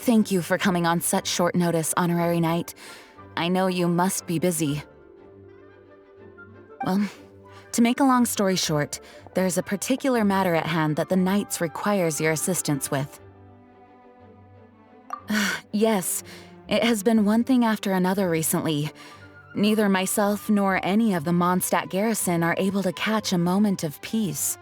Thank you for coming on such short notice, Honorary Knight. I know you must be busy. Well, to make a long story short, there's a particular matter at hand that the Knights requires your assistance with. Yes, it has been one thing after another recently. Neither myself nor any of the Mondstadt garrison are able to catch a moment of peace.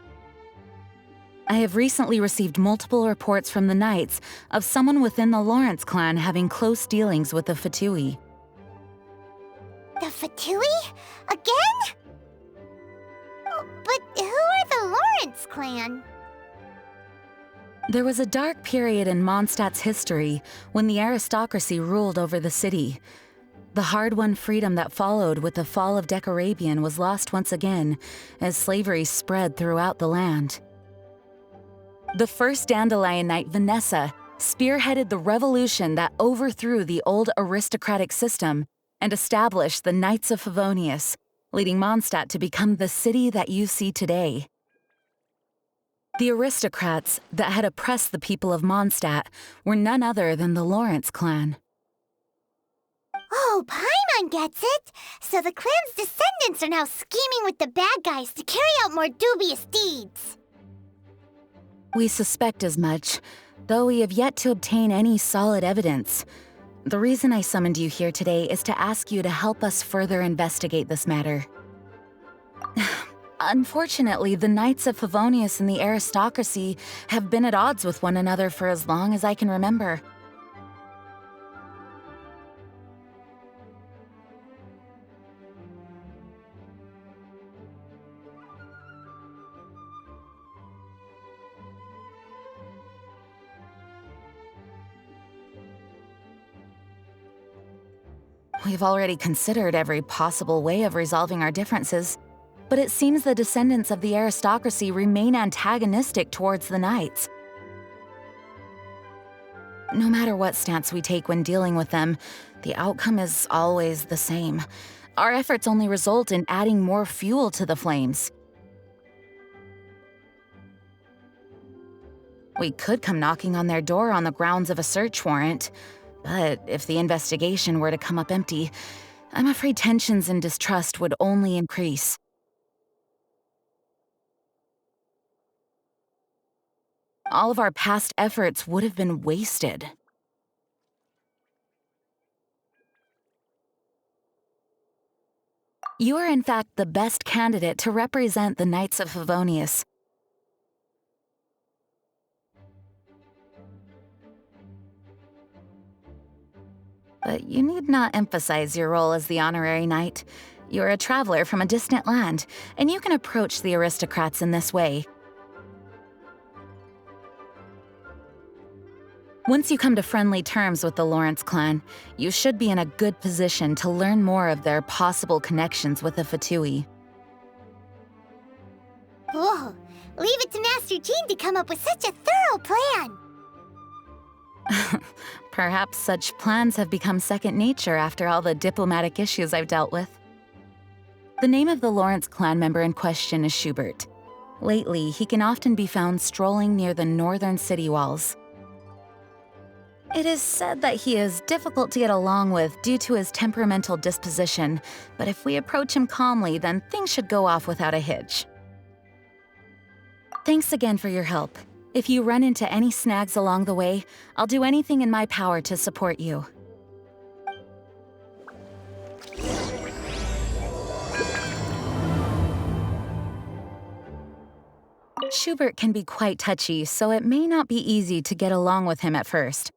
I have recently received multiple reports from the Knights of someone within the Lawrence clan having close dealings with the Fatui. The Fatui? Again? But who are the Lawrence clan? There was a dark period in Mondstadt's history when the aristocracy ruled over the city. The hard-won freedom that followed with the fall of Decarabian was lost once again as slavery spread throughout the land. The first Dandelion Knight, Vanessa, spearheaded the revolution that overthrew the old aristocratic system and established the Knights of Favonius, leading Mondstadt to become the city that you see today. The aristocrats that had oppressed the people of Mondstadt were none other than the Lawrence clan. Oh, Paimon gets it! So the clan's descendants are now scheming with the bad guys to carry out more dubious deeds. We suspect as much, though we have yet to obtain any solid evidence. The reason I summoned you here today is to ask you to help us further investigate this matter. Unfortunately, the Knights of Favonius and the aristocracy have been at odds with one another for as long as I can remember. We've already considered every possible way of resolving our differences, but it seems the descendants of the aristocracy remain antagonistic towards the Knights. No matter what stance we take when dealing with them, the outcome is always the same. Our efforts only result in adding more fuel to the flames. We could come knocking on their door on the grounds of a search warrant, but if the investigation were to come up empty, I'm afraid tensions and distrust would only increase. All of our past efforts would have been wasted. You are in fact the best candidate to represent the Knights of Favonius. But you need not emphasize your role as the honorary knight. You're a traveler from a distant land, and you can approach the aristocrats in this way. Once you come to friendly terms with the Lawrence clan, you should be in a good position to learn more of their possible connections with the Fatui. Whoa, leave it to Master Jean to come up with such a thorough plan! Perhaps such plans have become second nature after all the diplomatic issues I've dealt with. The name of the Lawrence clan member in question is Schubert. Lately, he can often be found strolling near the northern city walls. It is said that he is difficult to get along with due to his temperamental disposition, but if we approach him calmly, then things should go off without a hitch. Thanks again for your help. If you run into any snags along the way, I'll do anything in my power to support you. Schubert can be quite touchy, so it may not be easy to get along with him at first.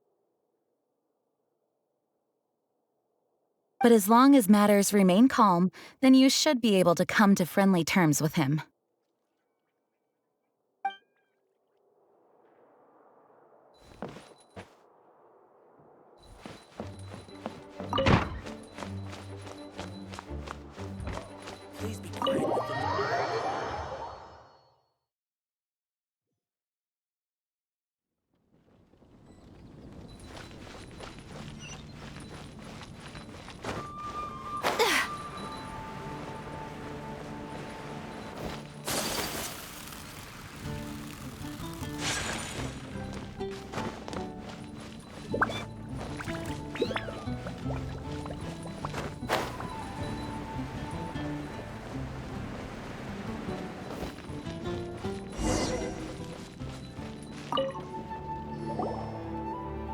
But as long as matters remain calm, then you should be able to come to friendly terms with him.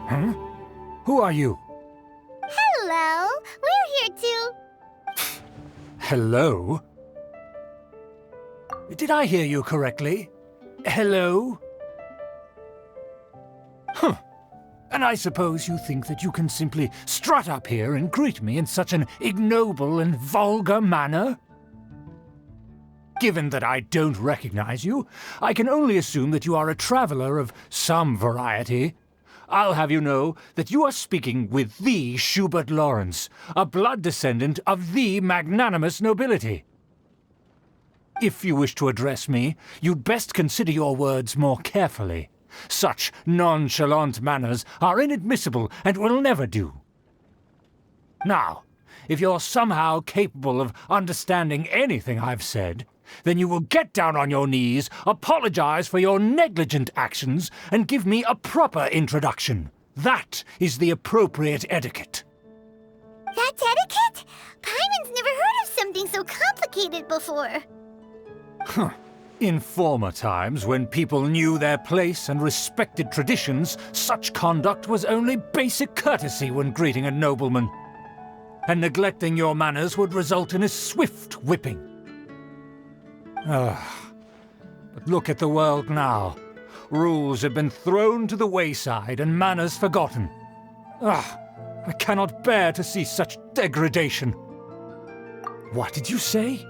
Huh? Who are you? Hello, we're here too. Hello? Did I hear you correctly? Hello? Huh. And I suppose you think that you can simply strut up here and greet me in such an ignoble and vulgar manner? Given that I don't recognize you, I can only assume that you are a traveler of some variety. I'll have you know that you are speaking with the Schubert Lawrence, a blood descendant of the magnanimous nobility. If you wish to address me, you'd best consider your words more carefully. Such nonchalant manners are inadmissible and will never do. Now, if you're somehow capable of understanding anything I've said, then you will get down on your knees, apologize for your negligent actions, and give me a proper introduction. That is the appropriate etiquette. That's etiquette? Paimon's never heard of something so complicated before. Huh. In former times, when people knew their place and respected traditions, such conduct was only basic courtesy when greeting a nobleman. And neglecting your manners would result in a swift whipping. But look at the world now. Rules have been thrown to the wayside and manners forgotten. I cannot bear to see such degradation. What did you say?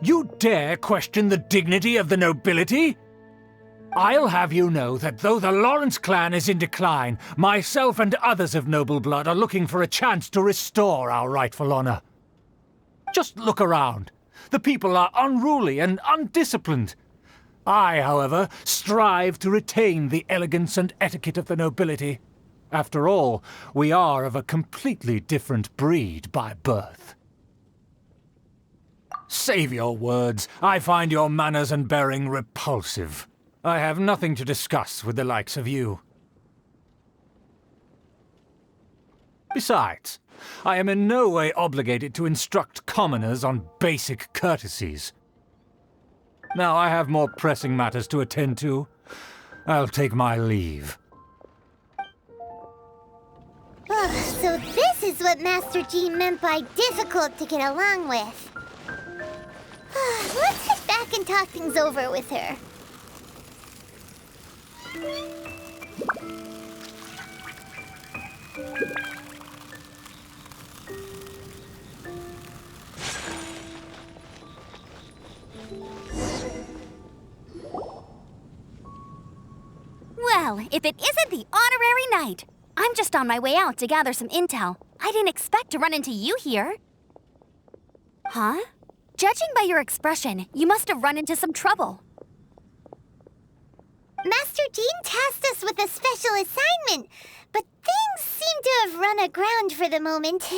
You dare question the dignity of the nobility? I'll have you know that though the Lawrence clan is in decline, myself and others of noble blood are looking for a chance to restore our rightful honor. Just look around. The people are unruly and undisciplined. I, however, strive to retain the elegance and etiquette of the nobility. After all, we are of a completely different breed by birth. Save your words. I find your manners and bearing repulsive. I have nothing to discuss with the likes of you. Besides, I am in no way obligated to instruct commoners on basic courtesies. Now I have more pressing matters to attend to. I'll take my leave. So this is what Master Jean meant by difficult to get along with. Let's head back and talk things over with her. Well, if it isn't the honorary knight. I'm just on my way out to gather some intel. I didn't expect to run into you here. Huh? Judging by your expression, you must have run into some trouble. Master Jean tasked us with a special assignment, but things seem to have run aground for the moment.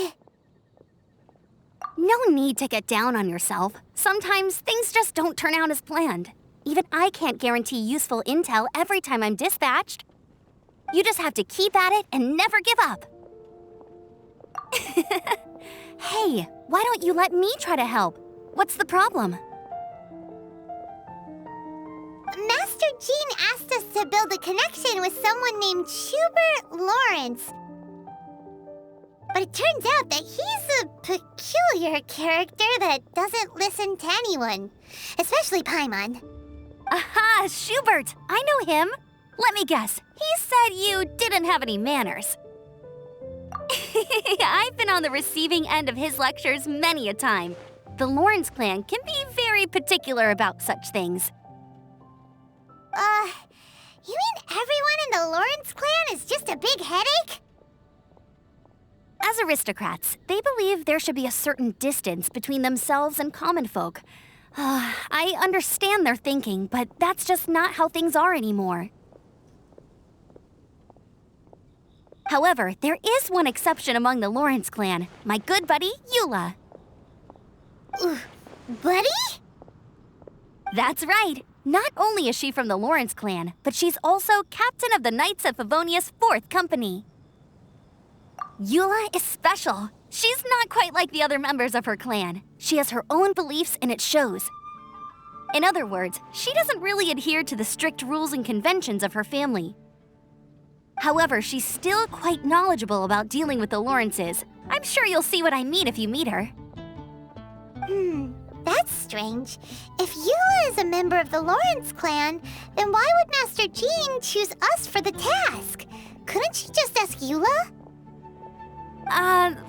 No need to get down on yourself. Sometimes things just don't turn out as planned. Even I can't guarantee useful intel every time I'm dispatched. You just have to keep at it and never give up. Hey, why don't you let me try to help? What's the problem? Master Jean asked us to build a connection with someone named Schubert Lawrence. But it turns out that he's a peculiar character that doesn't listen to anyone, especially Paimon. Aha, Schubert! I know him. Let me guess. He said you didn't have any manners. I've been on the receiving end of his lectures many a time. The Lawrence clan can be very particular about such things. You mean everyone in the Lawrence clan is just a big headache? As aristocrats, they believe there should be a certain distance between themselves and common folk. I understand their thinking, but that's just not how things are anymore. However, there is one exception among the Lawrence clan, my good buddy, Eula. Buddy? That's right. Not only is she from the Lawrence clan, but she's also captain of the Knights of Favonia's 4th Company. Eula is special. She's not quite like the other members of her clan. She has her own beliefs and it shows. In other words, she doesn't really adhere to the strict rules and conventions of her family. However, she's still quite knowledgeable about dealing with the Lawrences. I'm sure you'll see what I mean if you meet her. That's strange. If Eula is a member of the Lawrence clan, then why would Master Jean choose us for the task? Couldn't she just ask Eula?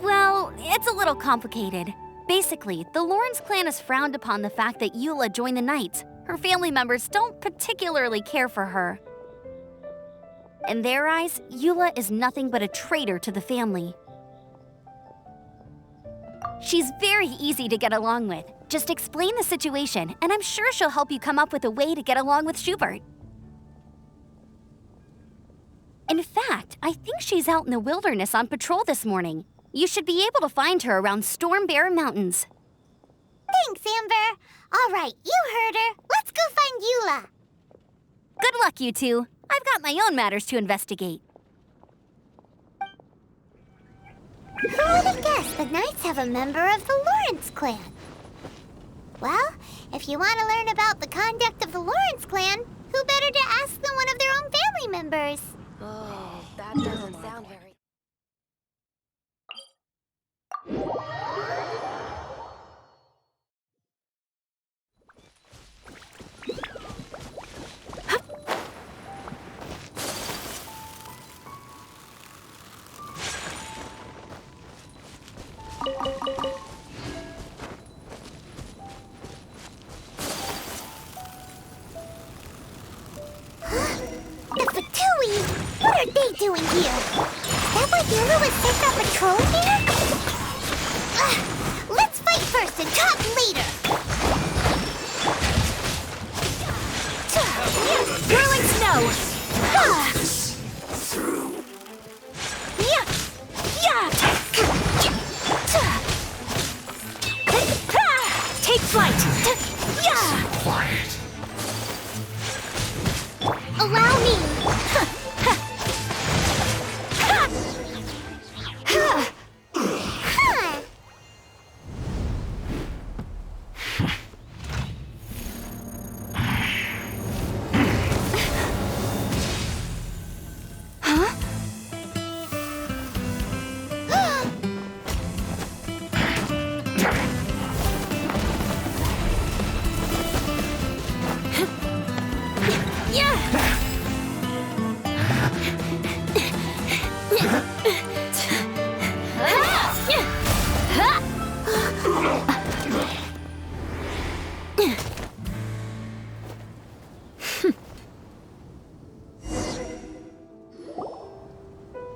Well, it's a little complicated. Basically, the Lawrence clan has frowned upon the fact that Eula joined the Knights. Her family members don't particularly care for her. In their eyes, Eula is nothing but a traitor to the family. She's very easy to get along with. Just explain the situation, and I'm sure she'll help you come up with a way to get along with Schubert. In fact, I think she's out in the wilderness on patrol this morning. You should be able to find her around Storm Bear Mountains. Thanks, Amber. All right, you heard her. Let's go find Eula. Good luck, you two. I've got my own matters to investigate. Who would have guessed the Knights have a member of the Lawrence clan? Well, if you want to learn about the conduct of the Lawrence clan, who better to ask than one of their own family members? Oh, that doesn't sound very... The Fatui! What are they doing here? Is that why Eula was sent on patrol here? Let's fight first and talk later! Whirling snow! Take flight! Quiet. Allow me!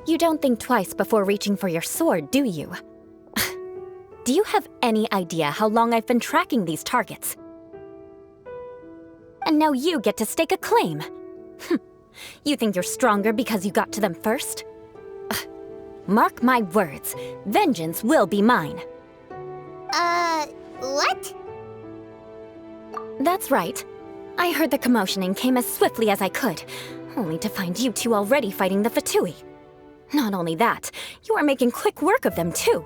You don't think twice before reaching for your sword, do you? Do you have any idea how long I've been tracking these targets? And now you get to stake a claim. You think you're stronger because you got to them first? Mark my words, vengeance will be mine. What? That's right. I heard the commotion and came as swiftly as I could, only to find you two already fighting the Fatui. Not only that, you are making quick work of them too.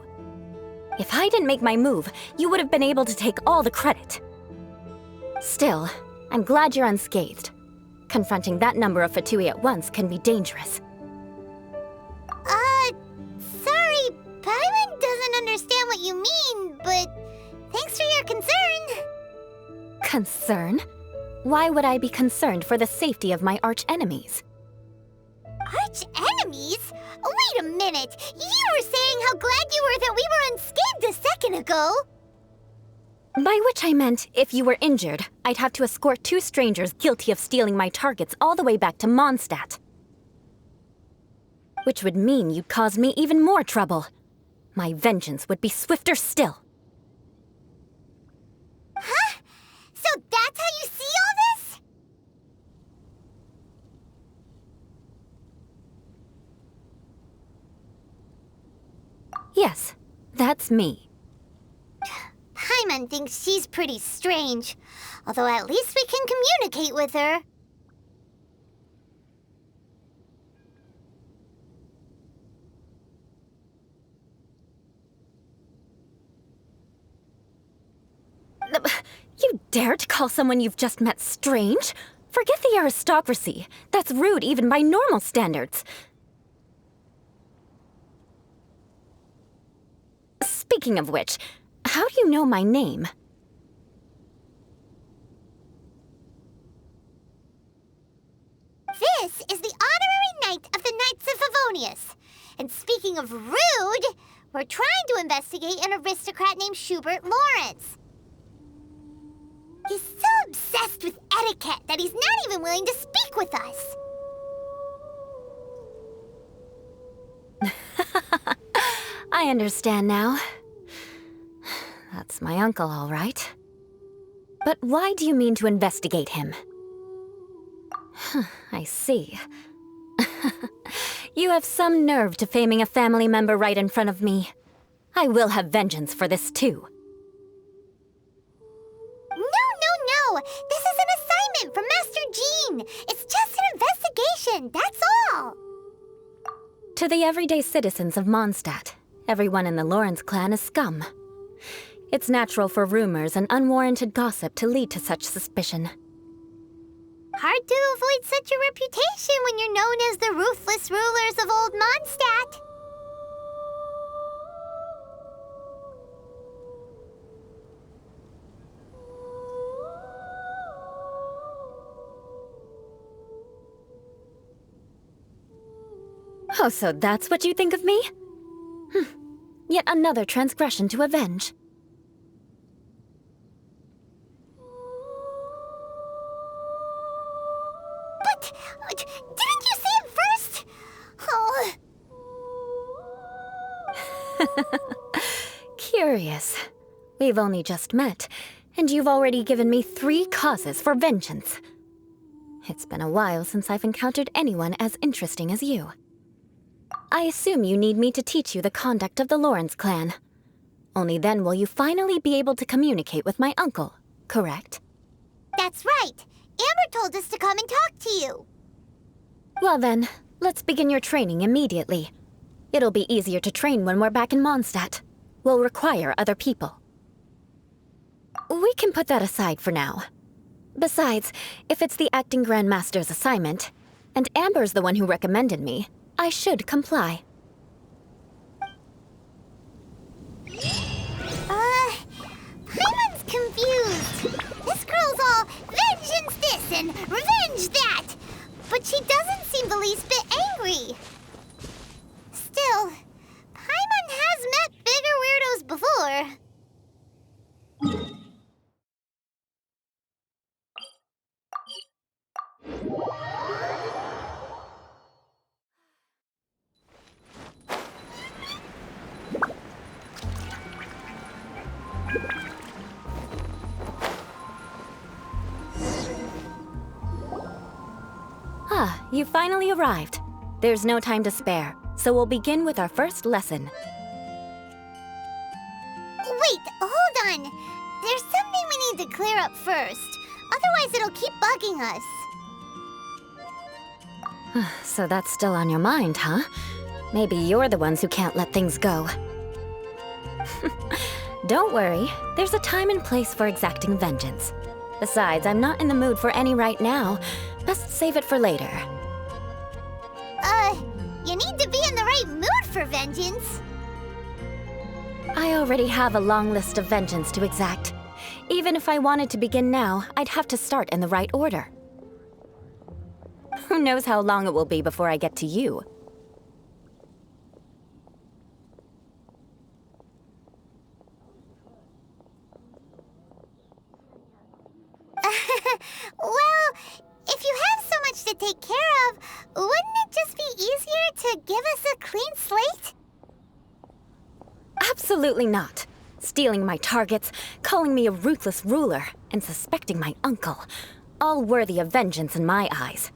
If I didn't make my move, you would have been able to take all the credit. Still, I'm glad you're unscathed. Confronting that number of Fatui at once can be dangerous. Sorry, Paimon doesn't understand what you mean, but thanks for your concern. Concern? Why would I be concerned for the safety of my arch-enemies? Arch-enemies? Wait a minute! You were saying how glad you were that we were unscathed a second ago! By which I meant, if you were injured, I'd have to escort two strangers guilty of stealing my targets all the way back to Mondstadt. Which would mean you'd cause me even more trouble. My vengeance would be swifter still. Huh? So that's how you see all this? Yes, that's me. Paimon thinks she's pretty strange, although at least we can communicate with her. You dare to call someone you've just met strange? Forget the aristocracy. That's rude even by normal standards. Speaking of which, how do you know my name? This is the honorary knight of the Knights of Favonius. And speaking of rude, we're trying to investigate an aristocrat named Schubert Lawrence. He's so obsessed with etiquette that he's not even willing to speak with us. I understand now. That's my uncle, all right. But why do you mean to investigate him? I see. You have some nerve defaming a family member right in front of me. I will have vengeance for this too. No. This is an assignment from Master Jean. It's just an investigation, that's all. To the everyday citizens of Mondstadt, everyone in the Lawrence clan is scum. It's natural for rumors and unwarranted gossip to lead to such suspicion. Hard to avoid such a reputation when you're known as the ruthless rulers of Old Mondstadt. Oh, so that's what you think of me? Yet another transgression to avenge. But didn't you say it first? Oh. Curious. We've only just met, and you've already given me 3 causes for vengeance. It's been a while since I've encountered anyone as interesting as you. I assume you need me to teach you the conduct of the Lawrence clan. Only then will you finally be able to communicate with my uncle, correct? That's right. Amber told us to come and talk to you. Well then, let's begin your training immediately. It'll be easier to train when we're back in Mondstadt. We'll require other people. We can put that aside for now. Besides, if it's the acting Grandmaster's assignment, and Amber's the one who recommended me, I should comply. Paimon's confused. This girl's all vengeance this and revenge that. But she doesn't seem the least bit angry. Still, Paimon has met bigger weirdos before. Ah, you finally arrived. There's no time to spare, so we'll begin with our first lesson. Wait, hold on. There's something we need to clear up first. Otherwise, it'll keep bugging us. So that's still on your mind, huh? Maybe you're the ones who can't let things go. Don't worry, there's a time and place for exacting vengeance. Besides, I'm not in the mood for any right now. Best save it for later. You need to be in the right mood for vengeance. I already have a long list of vengeance to exact. Even if I wanted to begin now, I'd have to start in the right order. Who knows how long it will be before I get to you? Well, if you have so much to take care of, wouldn't it just be easier to give us a clean slate? Absolutely not. Stealing my targets, calling me a ruthless ruler, and suspecting my uncle. All worthy of vengeance in my eyes.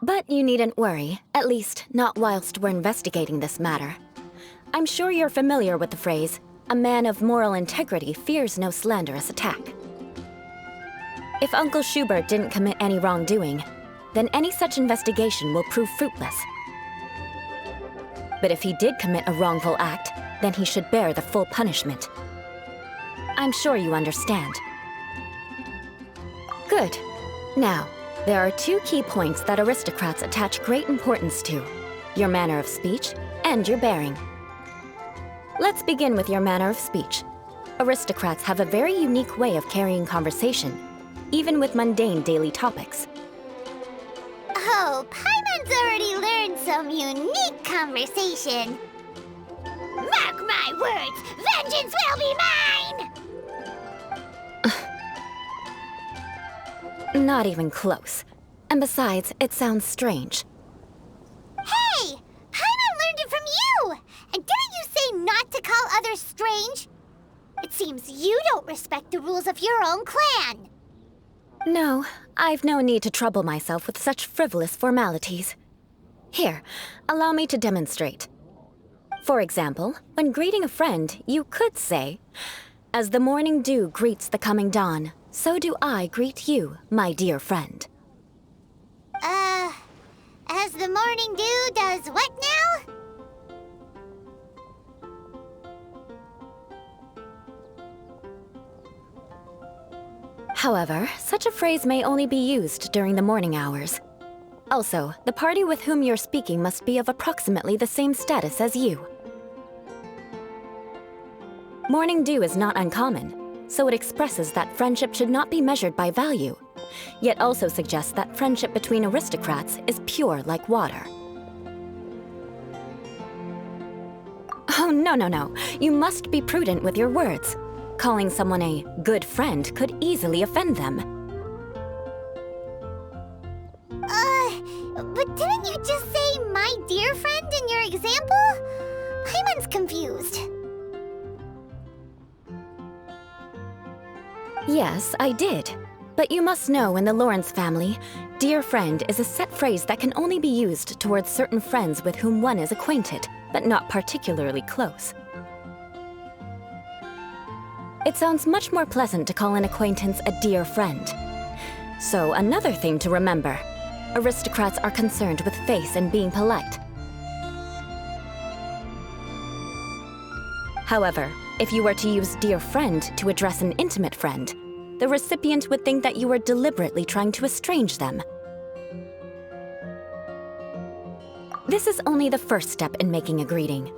But you needn't worry, at least not whilst we're investigating this matter. I'm sure you're familiar with the phrase, a man of moral integrity fears no slanderous attack. If Uncle Schubert didn't commit any wrongdoing, then any such investigation will prove fruitless. But if he did commit a wrongful act, then he should bear the full punishment. I'm sure you understand. Good. Now, there are 2 key points that aristocrats attach great importance to. your manner of speech, and your bearing. Let's begin with your manner of speech. Aristocrats have a very unique way of carrying conversation, even with mundane daily topics. Oh, Paimon's already learned some unique conversation. Mark my words, vengeance will be mine! Not even close. And besides, it sounds strange. Hey! Paimon learned it from you! And didn't you say not to call others strange? It seems you don't respect the rules of your own clan. No, I've no need to trouble myself with such frivolous formalities. Here, allow me to demonstrate. For example, when greeting a friend, you could say, "As the morning dew greets the coming dawn, so do I greet you, my dear friend." As the morning dew does what now? However, such a phrase may only be used during the morning hours. Also, the party with whom you're speaking must be of approximately the same status as you. Morning dew is not uncommon, so it expresses that friendship should not be measured by value, yet also suggests that friendship between aristocrats is pure like water. Oh, no. You must be prudent with your words. Calling someone a good friend could easily offend them. But didn't you just say my dear friend in your example? Paimon's confused. Yes, I did. But you must know in the Lawrence family, dear friend is a set phrase that can only be used towards certain friends with whom one is acquainted, but not particularly close. It sounds much more pleasant to call an acquaintance a dear friend. So another thing to remember, aristocrats are concerned with face and being polite. However, if you were to use dear friend to address an intimate friend, the recipient would think that you were deliberately trying to estrange them. This is only the first step in making a greeting.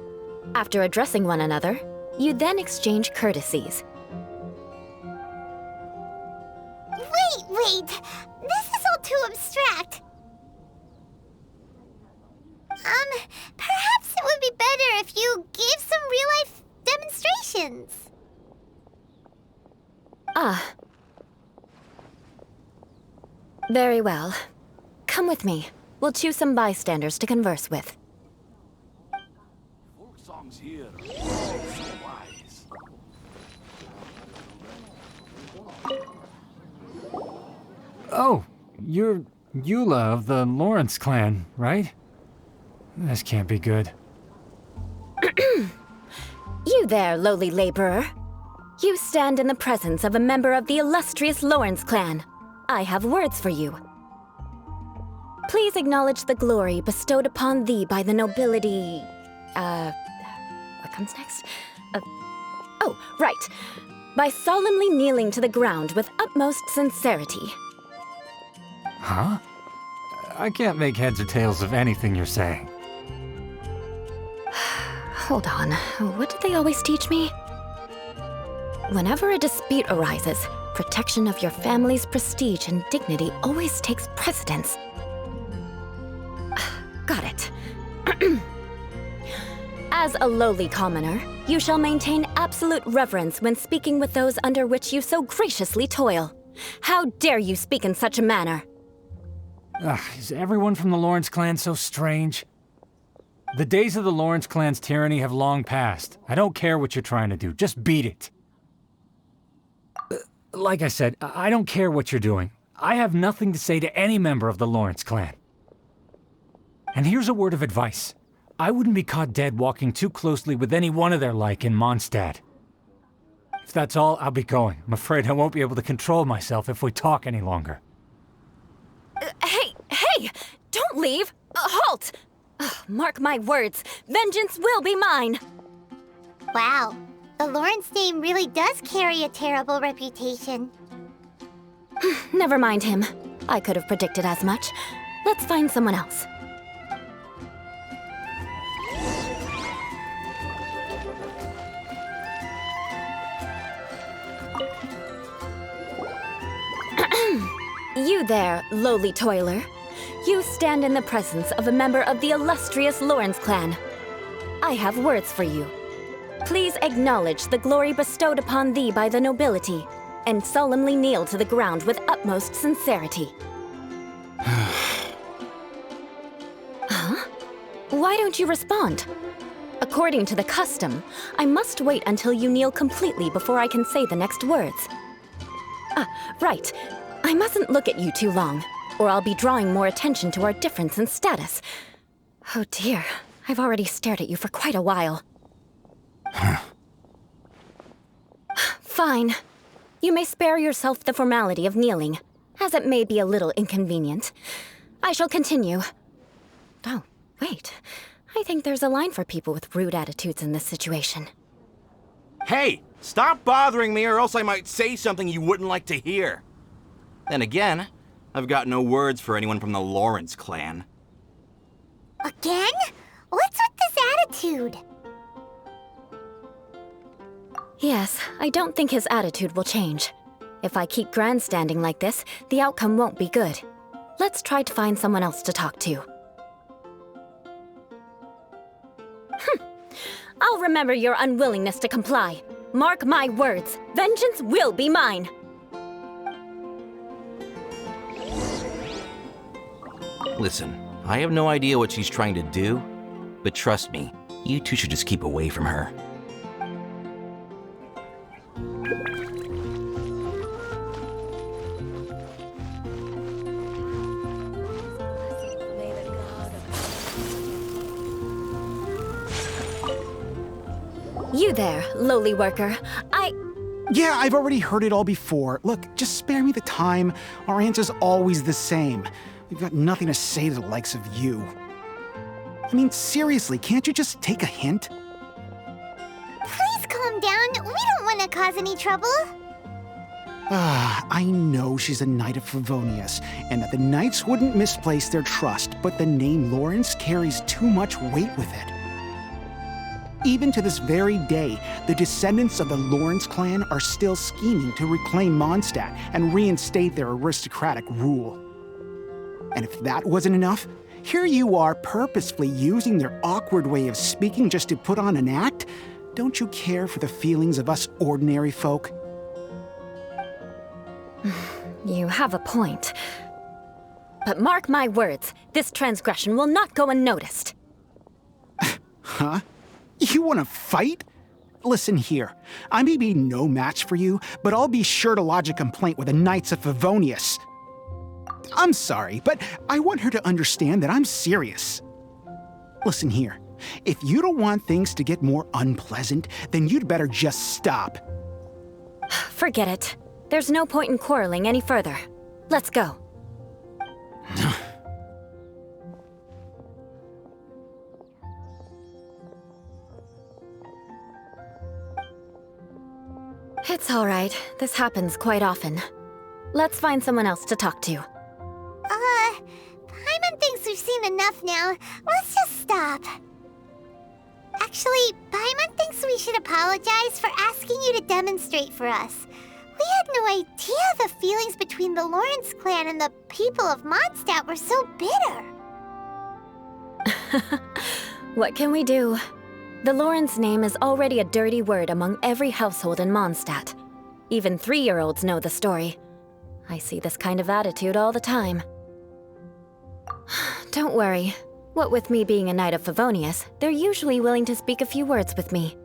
After addressing one another, you then exchange courtesies. Wait! This is all too abstract. Perhaps it would be better if you gave some real-life demonstrations. Ah. Very well. Come with me. We'll choose some bystanders to converse with. Folk songs here are so wise. Oh, you're Eula of the Lawrence clan, right? This can't be good. You there, lowly laborer. You stand in the presence of a member of the illustrious Lawrence clan. I have words for you. Please acknowledge the glory bestowed upon thee by the nobility... what comes next? Oh, right. By solemnly kneeling to the ground with utmost sincerity. Huh? I can't make heads or tails of anything you're saying. Hold on, what did they always teach me? Whenever a dispute arises, protection of your family's prestige and dignity always takes precedence. Got it. As a lowly commoner, you shall maintain absolute reverence when speaking with those under which you so graciously toil. How dare you speak in such a manner? Is everyone from the Lawrence clan so strange? The days of the Lawrence clan's tyranny have long passed. I don't care what you're trying to do, just beat it. Like I said, I don't care what you're doing. I have nothing to say to any member of the Lawrence clan. And here's a word of advice. I wouldn't be caught dead walking too closely with any one of their like in Mondstadt. If that's all, I'll be going. I'm afraid I won't be able to control myself if we talk any longer. Hey! Don't leave! Halt! Mark my words, vengeance will be mine! Wow, the Lawrence name really does carry a terrible reputation. Never mind him. I could have predicted as much. Let's find someone else. You there, lowly toiler. You stand in the presence of a member of the illustrious Lawrence clan. I have words for you. Please acknowledge the glory bestowed upon thee by the nobility, and solemnly kneel to the ground with utmost sincerity. Huh? Why don't you respond? According to the custom, I must wait until you kneel completely before I can say the next words. Right. I mustn't look at you too long, or I'll be drawing more attention to our difference in status. Oh dear, I've already stared at you for quite a while. Fine. You may spare yourself the formality of kneeling, as it may be a little inconvenient. I shall continue. Oh, wait. I think there's a line for people with rude attitudes in this situation. Hey, stop bothering me or else I might say something you wouldn't like to hear. Then again, I've got no words for anyone from the Lawrence clan. Again? What's with this attitude? Yes, I don't think his attitude will change. If I keep grandstanding like this, the outcome won't be good. Let's try to find someone else to talk to. I'll remember your unwillingness to comply. Mark my words, vengeance will be mine. Listen, I have no idea what she's trying to do, but trust me, you two should just keep away from her. You there, lowly worker. Yeah, I've already heard it all before. Look, just spare me the time. Our answer's always the same. We've got nothing to say to the likes of you. I mean, seriously, can't you just take a hint? Please calm down. We don't want to cause any trouble. I know she's a Knight of Favonius, and that the Knights wouldn't misplace their trust, but the name Lawrence carries too much weight with it. Even to this very day, the descendants of the Lawrence clan are still scheming to reclaim Mondstadt and reinstate their aristocratic rule. And if that wasn't enough, here you are purposefully using their awkward way of speaking just to put on an act? Don't you care for the feelings of us ordinary folk? You have a point. But mark my words, this transgression will not go unnoticed. Huh? You want to fight? Listen here, I may be no match for you, but I'll be sure to lodge a complaint with the Knights of Favonius. I'm sorry, but I want her to understand that I'm serious. Listen here, if you don't want things to get more unpleasant, then you'd better just stop. Forget it. There's no point in quarreling any further. Let's go. It's all right. This happens quite often. Let's find someone else to talk to. Paimon thinks we've seen enough now. Let's just stop. Actually, Paimon thinks we should apologize for asking you to demonstrate for us. We had no idea the feelings between the Lawrence clan and the people of Mondstadt were so bitter. What can we do? The Lawrence name is already a dirty word among every household in Mondstadt. Even 3-year-olds know the story. I see this kind of attitude all the time. Don't worry. What with me being a Knight of Favonius, they're usually willing to speak a few words with me.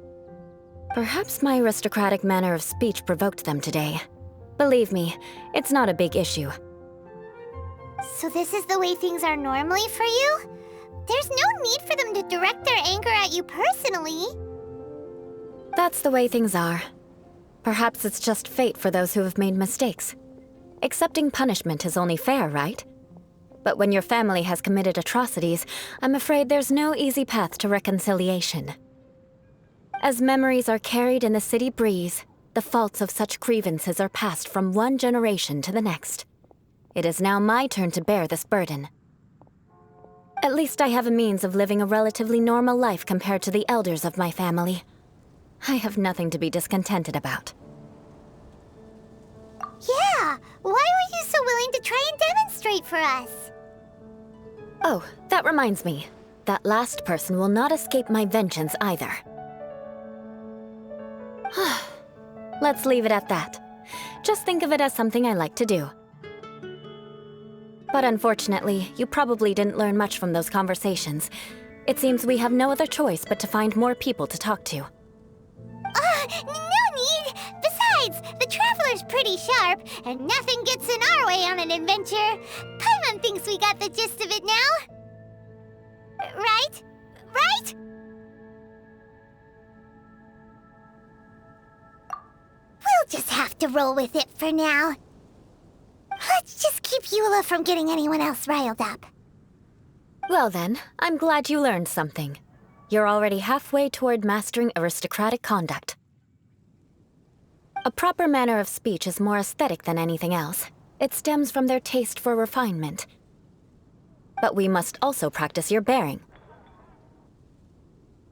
Perhaps my aristocratic manner of speech provoked them today. Believe me, it's not a big issue. So this is the way things are normally for you? There's no need for them to direct their anger at you personally. That's the way things are. Perhaps it's just fate for those who have made mistakes. Accepting punishment is only fair, right? But when your family has committed atrocities, I'm afraid there's no easy path to reconciliation. As memories are carried in the city breeze, the faults of such grievances are passed from one generation to the next. It is now my turn to bear this burden. At least I have a means of living a relatively normal life compared to the elders of my family. I have nothing to be discontented about. Yeah, why were you so willing to try and demonstrate for us? Oh, that reminds me. That last person will not escape my vengeance either. Let's leave it at that. Just think of it as something I like to do. But unfortunately, you probably didn't learn much from those conversations. It seems we have no other choice but to find more people to talk to. No need! Besides, the Traveler's pretty sharp, and nothing gets in our way on an adventure. Paimon thinks we got the gist of it now. Right? Right? We'll just have to roll with it for now. Let's just keep Eula from getting anyone else riled up. Well then, I'm glad you learned something. You're already halfway toward mastering aristocratic conduct. A proper manner of speech is more aesthetic than anything else. It stems from their taste for refinement. But we must also practice your bearing.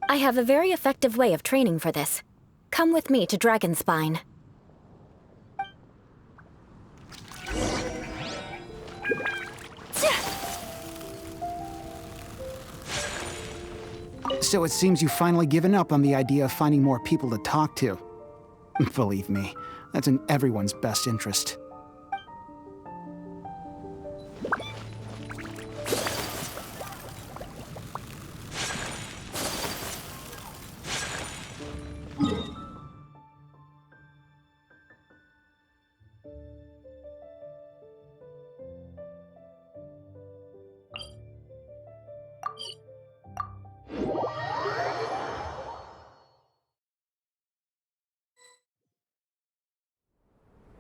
I have a very effective way of training for this. Come with me to Dragonspine. So it seems you've finally given up on the idea of finding more people to talk to. Believe me, that's in everyone's best interest.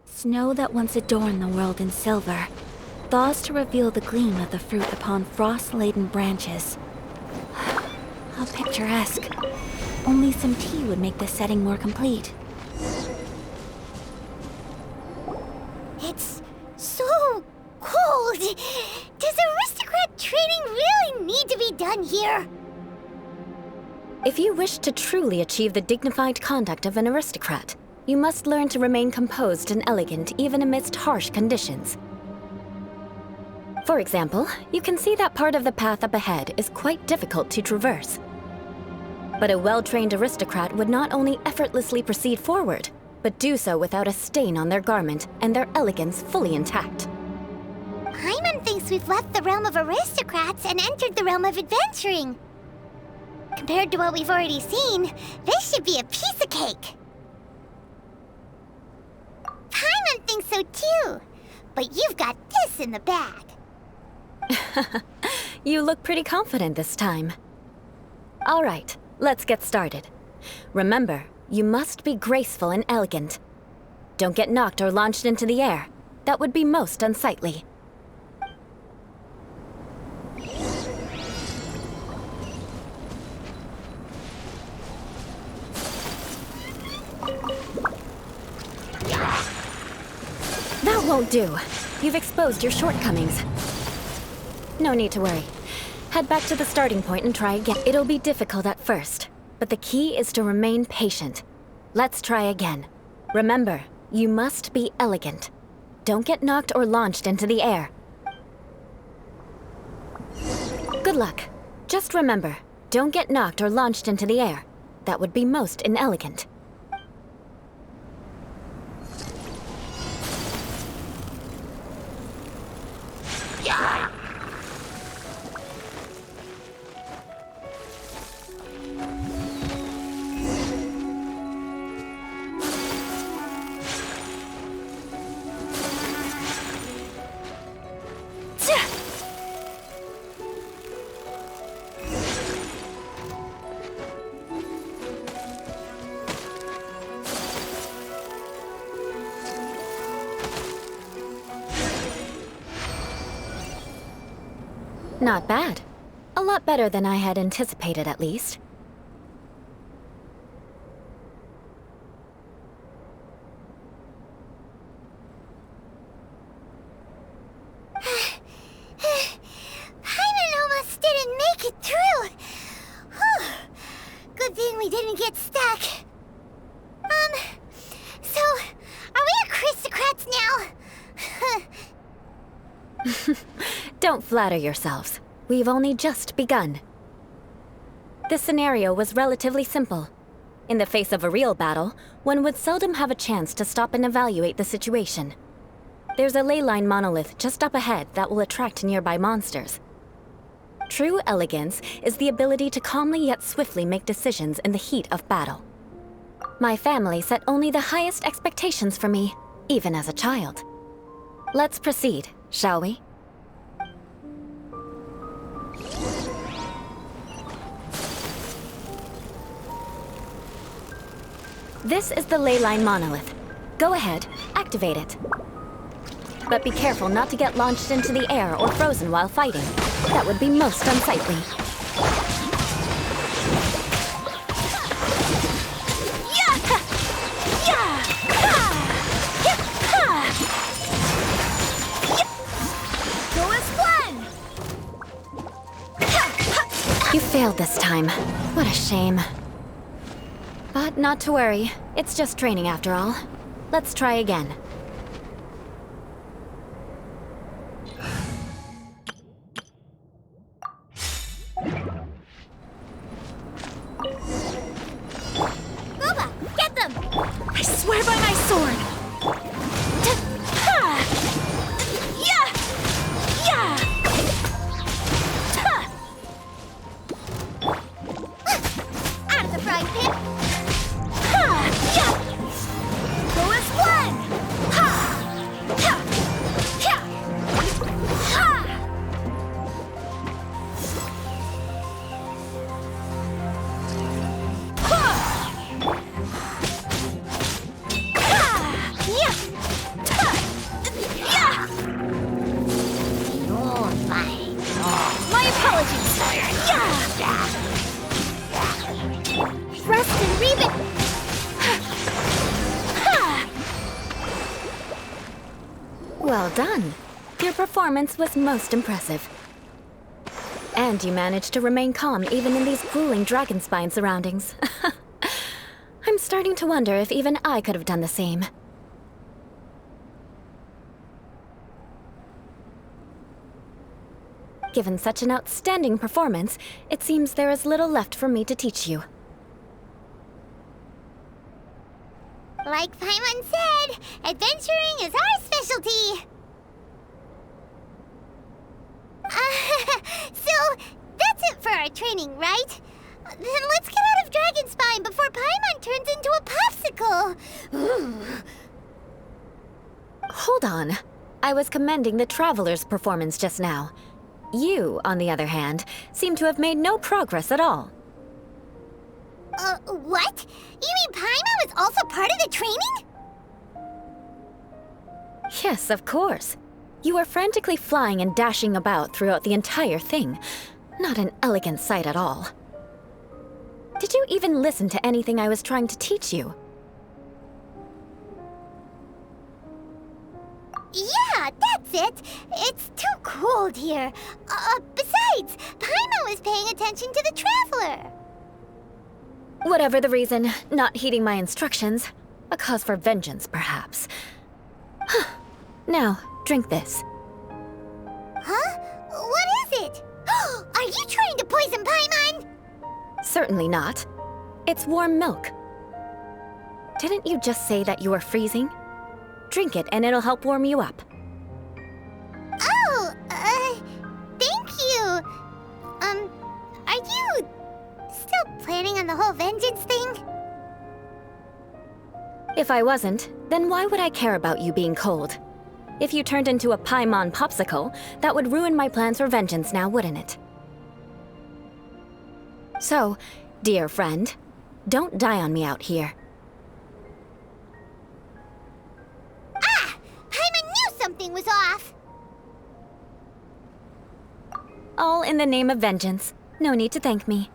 Snow that once adorned the world in silver thaws to reveal the gleam of the fruit upon frost-laden branches. How picturesque. Only some tea would make this setting more complete. It's so cold. Does aristocrat training really need to be done here? If you wish to truly achieve the dignified conduct of an aristocrat, you must learn to remain composed and elegant even amidst harsh conditions. For example, you can see that part of the path up ahead is quite difficult to traverse. But a well-trained aristocrat would not only effortlessly proceed forward, but do so without a stain on their garment and their elegance fully intact. Paimon thinks we've left the realm of aristocrats and entered the realm of adventuring. Compared to what we've already seen, this should be a piece of cake. Paimon thinks so too, but you've got this in the bag. You look pretty confident this time. All right, let's get started. Remember, you must be graceful and elegant. Don't get knocked or launched into the air. That would be most unsightly. That won't do. You've exposed your shortcomings. No need to worry. Head back to the starting point and try again. It'll be difficult at first, but the key is to remain patient. Let's try again. Remember, you must be elegant. Don't get knocked or launched into the air. Good luck. Just remember, don't get knocked or launched into the air. That would be most inelegant. Not bad. A lot better than I had anticipated, at least. Paimon almost didn't make it through. Whew. Good thing we didn't get stuck. So, are we aristocrats now? Don't flatter yourselves. We've only just begun. This scenario was relatively simple. In the face of a real battle, one would seldom have a chance to stop and evaluate the situation. There's a ley line monolith just up ahead that will attract nearby monsters. True elegance is the ability to calmly yet swiftly make decisions in the heat of battle. My family set only the highest expectations for me, even as a child. Let's proceed, shall we? This is the ley line monolith. Go ahead, activate it. But be careful not to get launched into the air or frozen while fighting. That would be most unsightly. You failed this time. What a shame. But not to worry. It's just training after all. Let's try again. Boba, get them! I swear by my sword! Out of the frying pan! Go as one! My apologies! Rest and read. Well done. Your performance was most impressive. And you managed to remain calm even in these grueling Dragonspine surroundings. I'm starting to wonder if even I could have done the same. Given such an outstanding performance, it seems there is little left for me to teach you. Like Paimon said, adventuring is our specialty. So, that's it for our training, right? Then let's get out of Dragonspine before Paimon turns into a popsicle. Hold on. I was commending the Traveler's performance just now. You, on the other hand, seem to have made no progress at all. What? You mean Paimon was also part of the training? Yes, of course. You were frantically flying and dashing about throughout the entire thing. Not an elegant sight at all. Did you even listen to anything I was trying to teach you? Yeah, that's it. It's too cold here. Besides, Paimon was paying attention to the Traveler. Whatever the reason, not heeding my instructions. A cause for vengeance, perhaps. Now, drink this. Huh? What is it? Are you trying to poison Paimon? Certainly not. It's warm milk. Didn't you just say that you were freezing? Drink it and it'll help warm you up. Oh, thank you. Are you still planning on the whole vengeance thing? If I wasn't, then why would I care about you being cold? If you turned into a Paimon popsicle, that would ruin my plans for vengeance now, wouldn't it? So, dear friend, don't die on me out here. Ah! Paimon knew something was off! All in the name of vengeance. No need to thank me.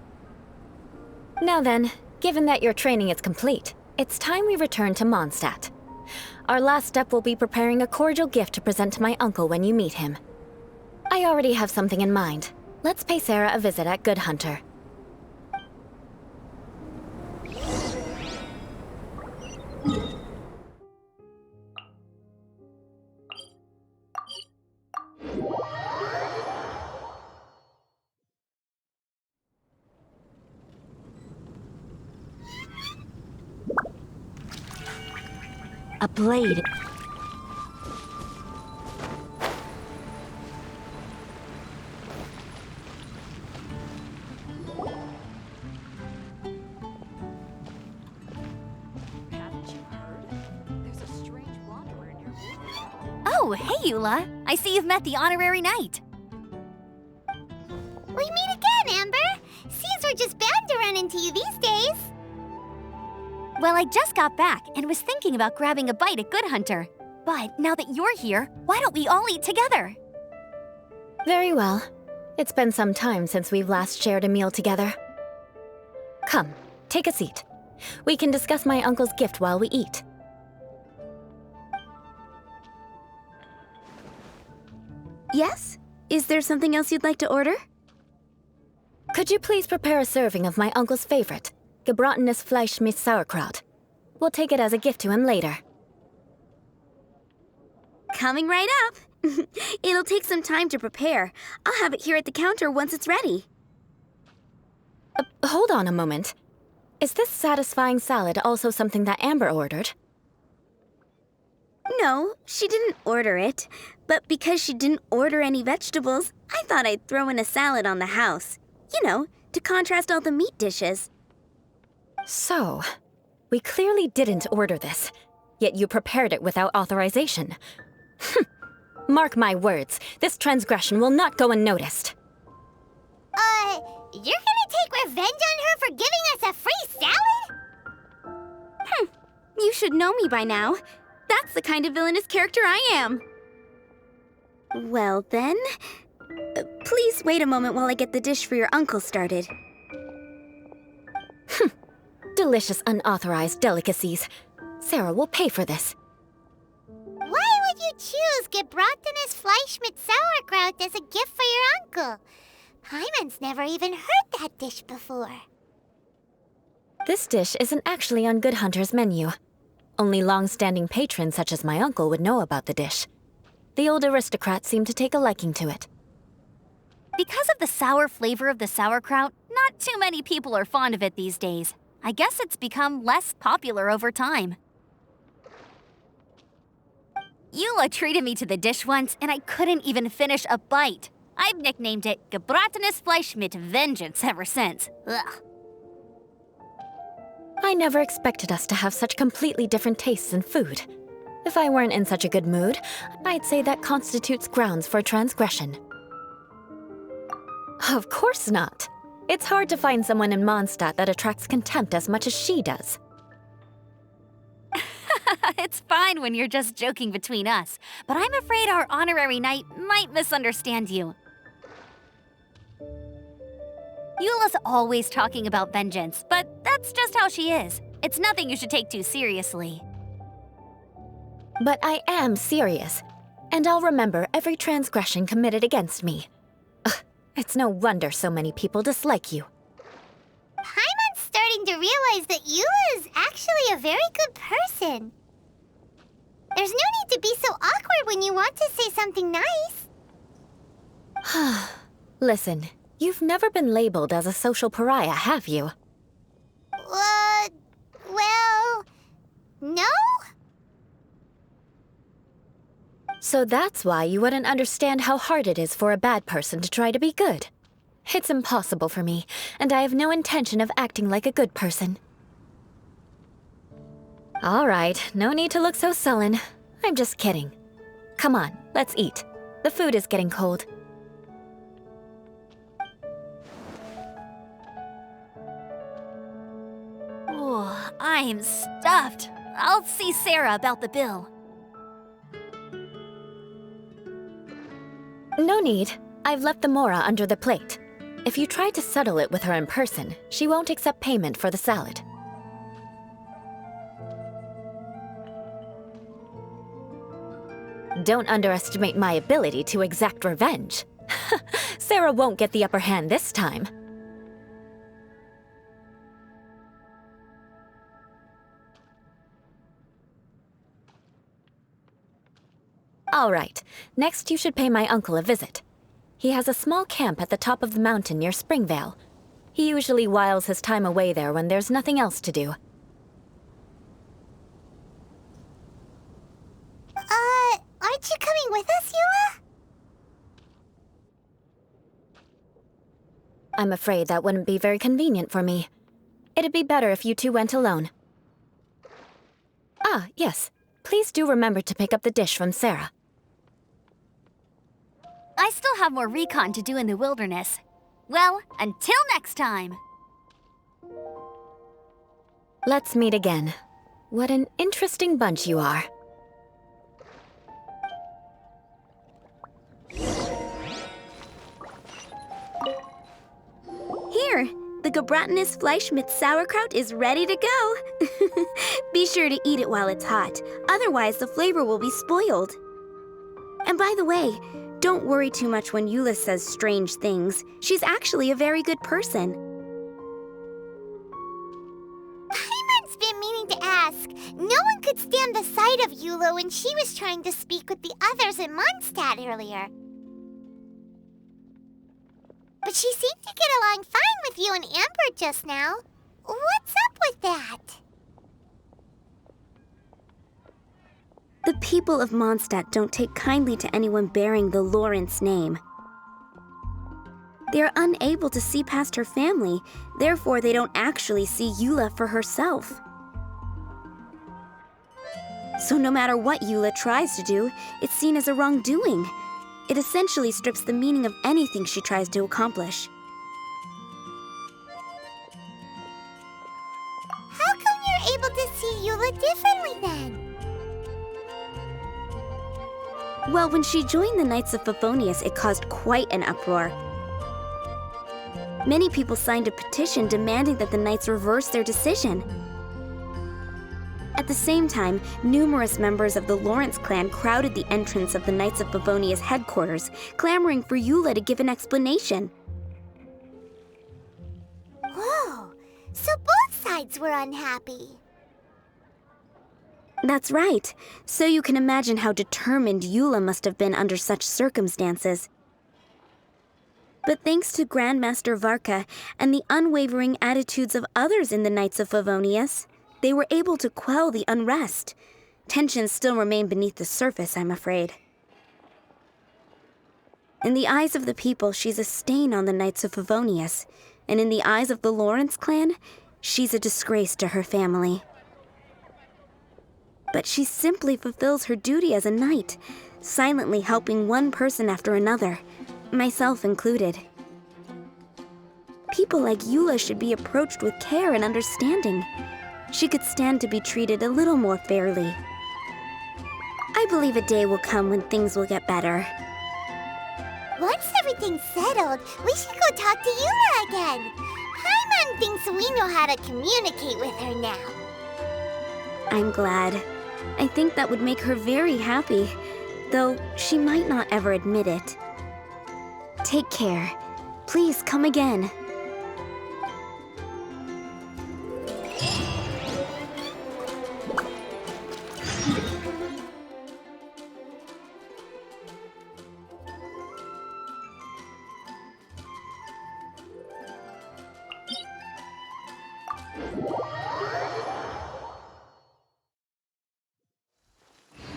Now then, given that your training is complete, it's time we return to Mondstadt. Our last step will be preparing a cordial gift to present to my uncle when you meet him. I already have something in mind. Let's pay Sarah a visit at Good Hunter. A blade. Haven't you heard? There's a strange wanderer near Woodland. Oh, hey, Eula. I see you've met the honorary knight. We meet again, Amber. Seems we're just bound to run into you these days. Well, I just got back and was thinking about grabbing a bite at Good Hunter. But now that you're here, why don't we all eat together? Very well. It's been some time since we've last shared a meal together. Come, take a seat. We can discuss my uncle's gift while we eat. Yes? Is there something else you'd like to order? Could you please prepare a serving of my uncle's favorite, gebratenes Fleisch mit Sauerkraut? We'll take it as a gift to him later. Coming right up. It'll take some time to prepare. I'll have it here at the counter once it's ready. Hold on a moment. Is this satisfying salad also something that Amber ordered? No, she didn't order it. But because she didn't order any vegetables, I thought I'd throw in a salad on the house. You know, to contrast all the meat dishes. So, we clearly didn't order this, yet you prepared it without authorization. Mark my words, this transgression will not go unnoticed. You're gonna take revenge on her for giving us a free salad? You should know me by now. That's the kind of villainous character I am. Well then, please wait a moment while I get the dish for your uncle started. Delicious unauthorized delicacies. Sarah will pay for this. Why would you choose gebratenes Fleisch mit Sauerkraut as a gift for your uncle? Paimon's never even heard that dish before. This dish isn't actually on Good Hunter's menu. Only long-standing patrons such as my uncle would know about the dish. The old aristocrat seemed to take a liking to it. Because of the sour flavor of the sauerkraut, not too many people are fond of it these days. I guess it's become less popular over time. Eula treated me to the dish once, and I couldn't even finish a bite. I've nicknamed it gebratenes Fleisch mit Vengeance ever since. Ugh. I never expected us to have such completely different tastes in food. If I weren't in such a good mood, I'd say that constitutes grounds for transgression. Of course not. It's hard to find someone in Mondstadt that attracts contempt as much as she does. It's fine when you're just joking between us, but I'm afraid our honorary knight might misunderstand you. Eula's always talking about vengeance, but that's just how she is. It's nothing you should take too seriously. But I am serious, and I'll remember every transgression committed against me. Ugh, it's no wonder so many people dislike you. Paimon's starting to realize that Eula is actually a very good person. There's no need to be so awkward when you want to say something nice. Listen, you've never been labeled as a social pariah, have you? Well, no? So that's why you wouldn't understand how hard it is for a bad person to try to be good. It's impossible for me, and I have no intention of acting like a good person. All right, no need to look so sullen. I'm just kidding. Come on, let's eat. The food is getting cold. Oh, I'm stuffed. I'll see Sarah about the bill. No need. I've left the mora under the plate. If you try to settle it with her in person, she won't accept payment for the salad. Don't underestimate my ability to exact revenge. Sarah won't get the upper hand this time. All right, next you should pay my uncle a visit. He has a small camp at the top of the mountain near Springvale. He usually whiles his time away there when there's nothing else to do. Aren't you coming with us, Eula? I'm afraid that wouldn't be very convenient for me. It'd be better if you two went alone. Ah, yes. Please do remember to pick up the dish from Sarah. I still have more recon to do in the wilderness. Well, until next time! Let's meet again. What an interesting bunch you are. Here, the Gebratinus Fleischmitz sauerkraut is ready to go. Be sure to eat it while it's hot, otherwise the flavor will be spoiled. And by the way, don't worry too much when Eula says strange things. She's actually a very good person. Paimon's been meaning to ask. No one could stand the sight of Eula when she was trying to speak with the others in Mondstadt earlier. But she seemed to get along fine with you and Amber just now. What's up with that? The people of Mondstadt don't take kindly to anyone bearing the Lawrence name. They are unable to see past her family, therefore they don't actually see Eula for herself. So no matter what Eula tries to do, it's seen as a wrongdoing. It essentially strips the meaning of anything she tries to accomplish. How come you're able to see Eula differently then? Well, when she joined the Knights of Favonius, it caused quite an uproar. Many people signed a petition demanding that the Knights reverse their decision. At the same time, numerous members of the Lawrence clan crowded the entrance of the Knights of Favonius headquarters, clamoring for Eula to give an explanation. Whoa, so both sides were unhappy. That's right. So you can imagine how determined Eula must have been under such circumstances. But thanks to Grandmaster Varka and the unwavering attitudes of others in the Knights of Favonius, they were able to quell the unrest. Tensions still remain beneath the surface, I'm afraid. In the eyes of the people, she's a stain on the Knights of Favonius, and in the eyes of the Lawrence clan, she's a disgrace to her family. But she simply fulfills her duty as a knight, silently helping one person after another, myself included. People like Eula should be approached with care and understanding. She could stand to be treated a little more fairly. I believe a day will come when things will get better. Once everything's settled, we should go talk to Eula again. Paimon thinks we know how to communicate with her now. I'm glad. I think that would make her very happy, though she might not ever admit it. Take care. Please come again.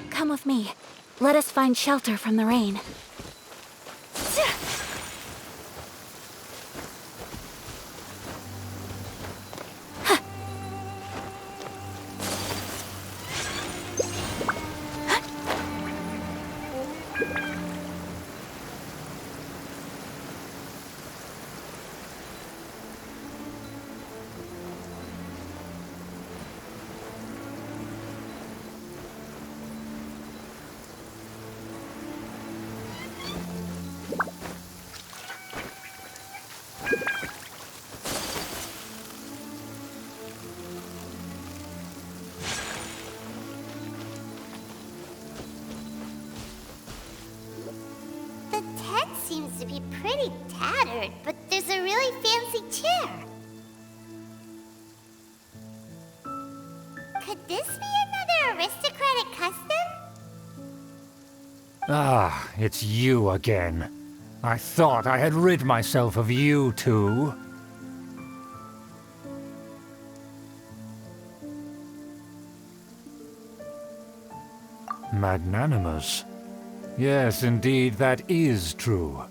Come with me. Let us find shelter from the rain. The tent seems to be pretty tattered, but there's a really fancy chair. Could this be another aristocratic custom? Ah, it's you again. I thought I had rid myself of you two. Magnanimous. Yes, indeed, that is true.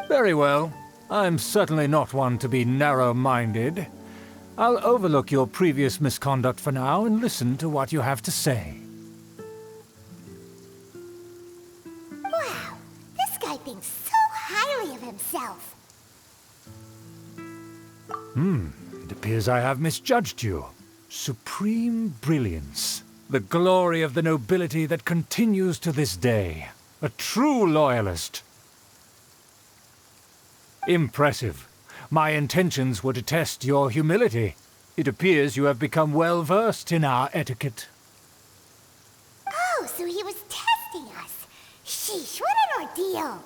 Very well. I'm certainly not one to be narrow-minded. I'll overlook your previous misconduct for now and listen to what you have to say. Wow, this guy thinks so highly of himself. It appears I have misjudged you. Supreme brilliance. The glory of the nobility that continues to this day. A true loyalist. Impressive. My intentions were to test your humility. It appears you have become well versed in our etiquette. Oh, so he was testing us. Sheesh, what an ordeal.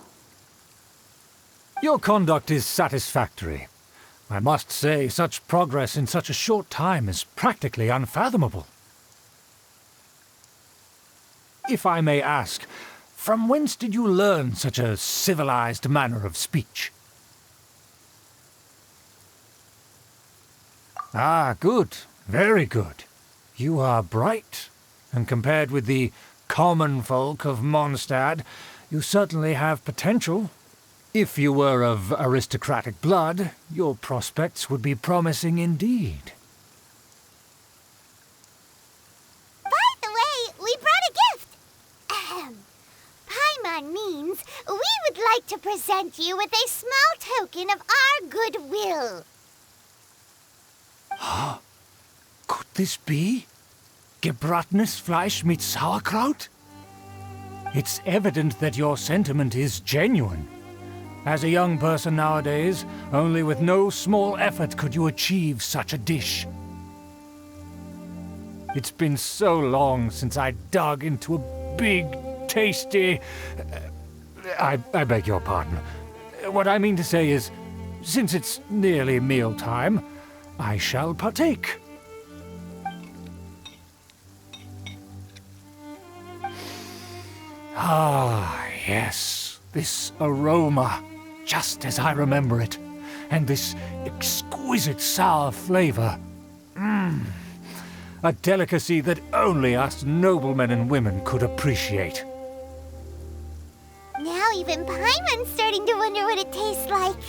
Your conduct is satisfactory. I must say, such progress in such a short time is practically unfathomable. If I may ask, from whence did you learn such a civilized manner of speech? Ah, good. Very good. You are bright, and compared with the common folk of Mondstadt, you certainly have potential. If you were of aristocratic blood, your prospects would be promising indeed. By the way, we brought a gift. Paimon means we would like to present you with a small token of our goodwill. Could this be? Gebratenes Fleisch mit Sauerkraut? It's evident that your sentiment is genuine. As a young person nowadays, only with no small effort could you achieve such a dish. It's been so long since I dug into a big, tasty... I beg your pardon. What I mean to say is, since it's nearly mealtime, I shall partake. Ah, yes, this aroma, just as I remember it, and this exquisite sour flavor. A delicacy that only us noblemen and women could appreciate. Now even Paimon's starting to wonder what it tastes like.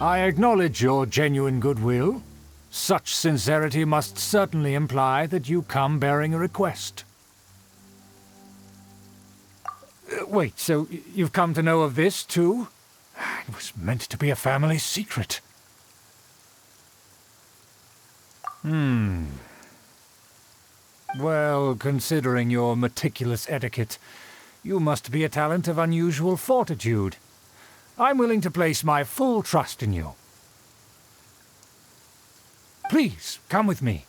I acknowledge your genuine goodwill. Such sincerity must certainly imply that you come bearing a request. Wait, so you've come to know of this, too? It was meant to be a family secret. Well, considering your meticulous etiquette, you must be a talent of unusual fortitude. I'm willing to place my full trust in you. Please, come with me.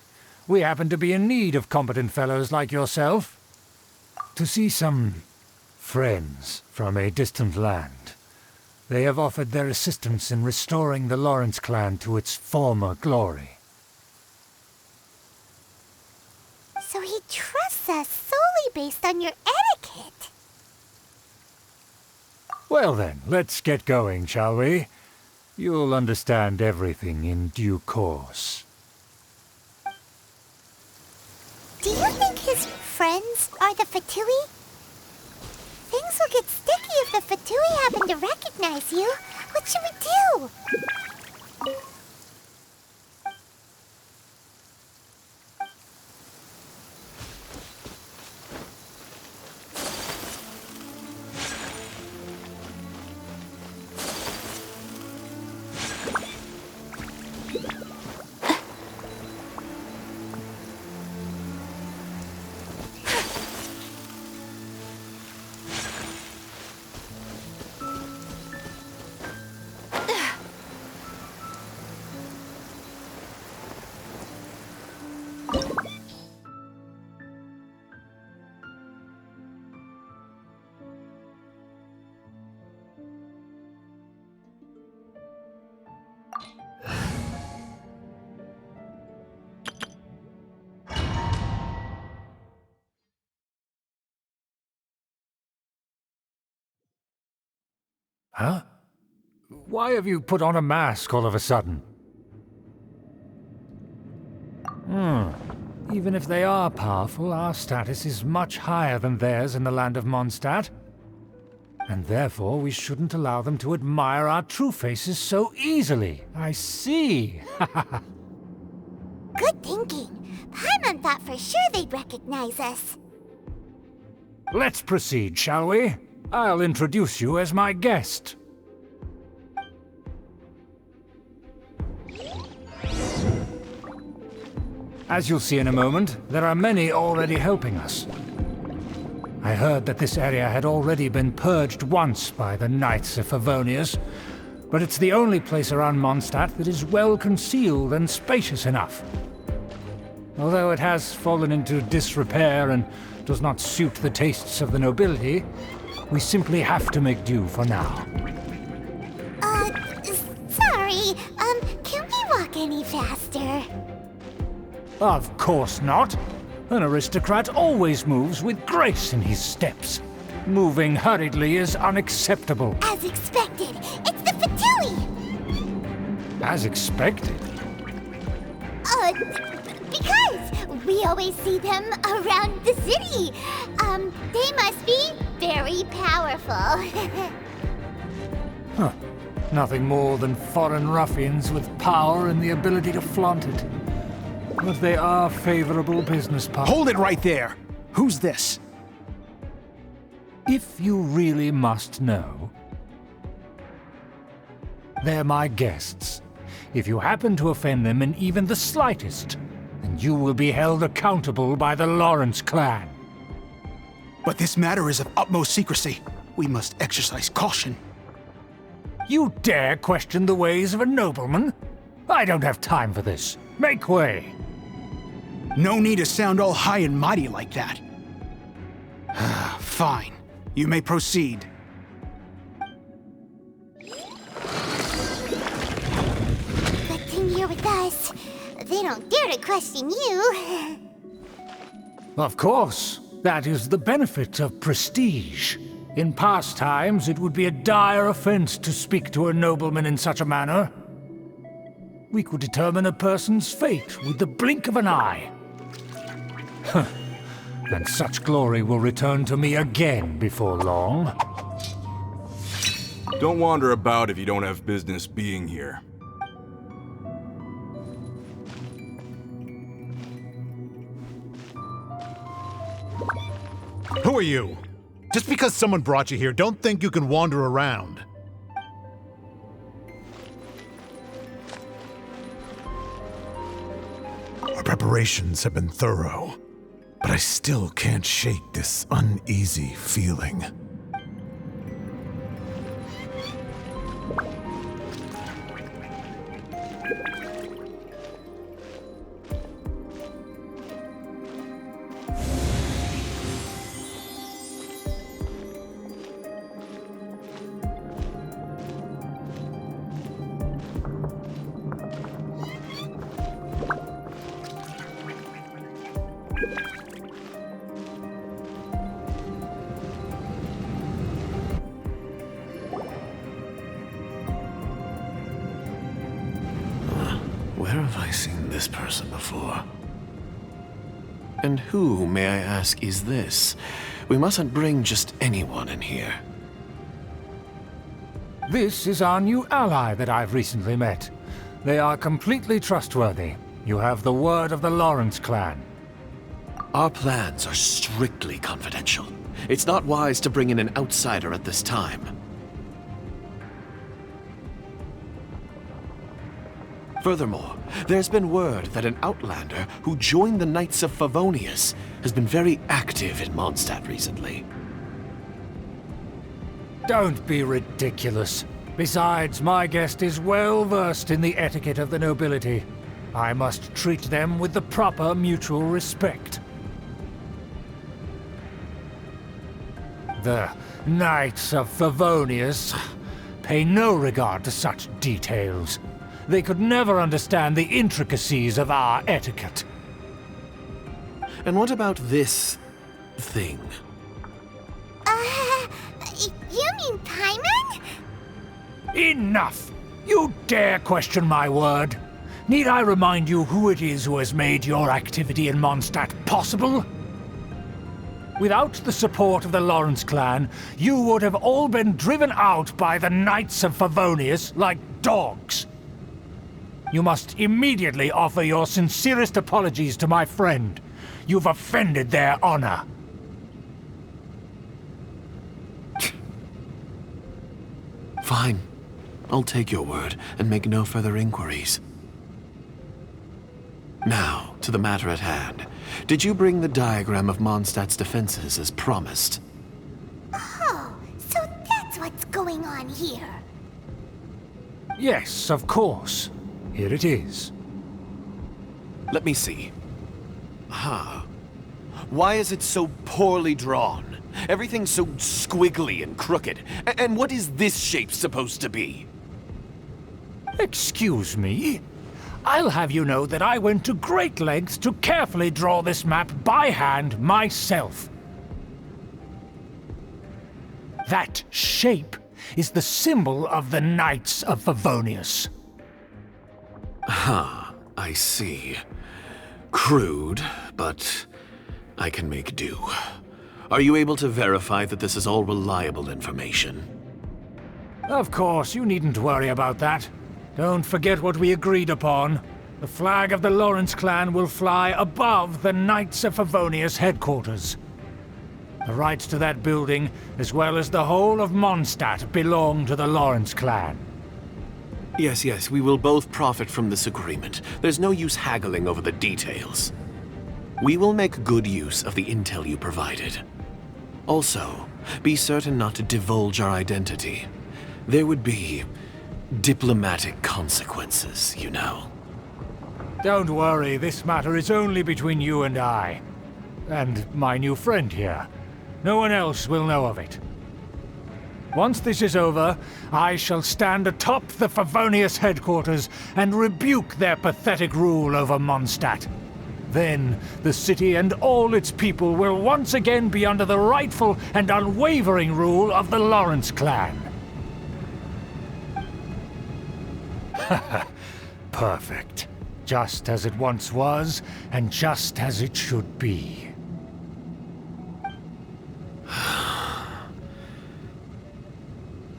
We happen to be in need of competent fellows like yourself. To see some friends from a distant land. They have offered their assistance in restoring the Lawrence clan to its former glory. So he trusts us solely based on your etiquette. Well then, let's get going, shall we? You'll understand everything in due course. Do you think his friends are the Fatui? Things will get sticky if the Fatui happen to recognize you. What should we do? Huh? Why have you put on a mask all of a sudden? Even if they are powerful, our status is much higher than theirs in the land of Mondstadt. And therefore we shouldn't allow them to admire our true faces so easily. I see. Good thinking. Paimon thought for sure they'd recognize us. Let's proceed, shall we? I'll introduce you as my guest. As you'll see in a moment, there are many already helping us. I heard that this area had already been purged once by the Knights of Favonius, but it's the only place around Mondstadt that is well concealed and spacious enough. Although it has fallen into disrepair and does not suit the tastes of the nobility, we simply have to make do for now. Sorry, can we walk any faster? Of course not. An aristocrat always moves with grace in his steps. Moving hurriedly is unacceptable. As expected, it's the Fatui! As expected? Because we always see them around the city. They must be very powerful. Huh. Nothing more than foreign ruffians with power and the ability to flaunt it. But they are favorable business partners. Hold it right there! Who's this? If you really must know, they're my guests. If you happen to offend them in even the slightest, then you will be held accountable by the Lawrence clan. But this matter is of utmost secrecy. We must exercise caution. You dare question the ways of a nobleman? I don't have time for this. Make way! No need to sound all high and mighty like that. Fine. You may proceed. Good thing you're with us. They don't dare to question you. Of course. That is the benefit of prestige. In past times, it would be a dire offense to speak to a nobleman in such a manner. We could determine a person's fate with the blink of an eye. And such glory will return to me again before long. Don't wander about if you don't have business being here. Who are you? Just because someone brought you here, don't think you can wander around. Our preparations have been thorough, but I still can't shake this uneasy feeling. Where have I seen this person before? And who, may I ask, is this? We mustn't bring just anyone in here. This is our new ally that I've recently met. They are completely trustworthy. You have the word of the Lawrence clan. Our plans are strictly confidential. It's not wise to bring in an outsider at this time. Furthermore, there's been word that an outlander who joined the Knights of Favonius has been very active in Mondstadt recently. Don't be ridiculous. Besides, my guest is well versed in the etiquette of the nobility. I must treat them with the proper mutual respect. The Knights of Favonius pay no regard to such details. They could never understand the intricacies of our etiquette. And what about this thing? You mean Paimon? Enough! You dare question my word? Need I remind you who it is who has made your activity in Mondstadt possible? Without the support of the Lawrence clan, you would have all been driven out by the Knights of Favonius like dogs. You must immediately offer your sincerest apologies to my friend. You've offended their honor. Fine. I'll take your word and make no further inquiries. Now, to the matter at hand. Did you bring the diagram of Mondstadt's defenses as promised? Oh, so that's what's going on here. Yes, of course. Here it is. Let me see. Why is it so poorly drawn? Everything's so squiggly and crooked. And what is this shape supposed to be? Excuse me? I'll have you know that I went to great lengths to carefully draw this map by hand myself. That shape is the symbol of the Knights of Favonius. I see. Crude, but I can make do. Are you able to verify that this is all reliable information? Of course, you needn't worry about that. Don't forget what we agreed upon. The flag of the Lawrence clan will fly above the Knights of Favonius headquarters. The rights to that building, as well as the whole of Mondstadt, belong to the Lawrence clan. Yes, we will both profit from this agreement. There's no use haggling over the details. We will make good use of the intel you provided. Also, be certain not to divulge our identity. There would be diplomatic consequences, you know. Don't worry, this matter is only between you and I. And my new friend here. No one else will know of it. Once this is over, I shall stand atop the Favonius headquarters and rebuke their pathetic rule over Mondstadt. Then, the city and all its people will once again be under the rightful and unwavering rule of the Lawrence clan. Perfect. Just as it once was, and just as it should be.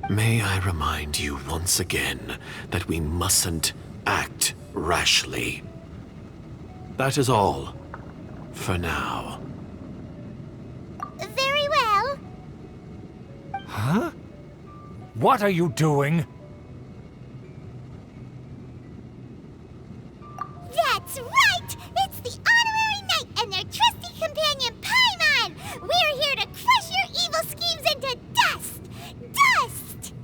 May I remind you once again that we mustn't act rashly. That is all, for now. Very well. Huh? What are you doing? That's right! It's the Honorary Knight and their trusty companion, Paimon! We're here to crush your evil schemes into dust! Dust!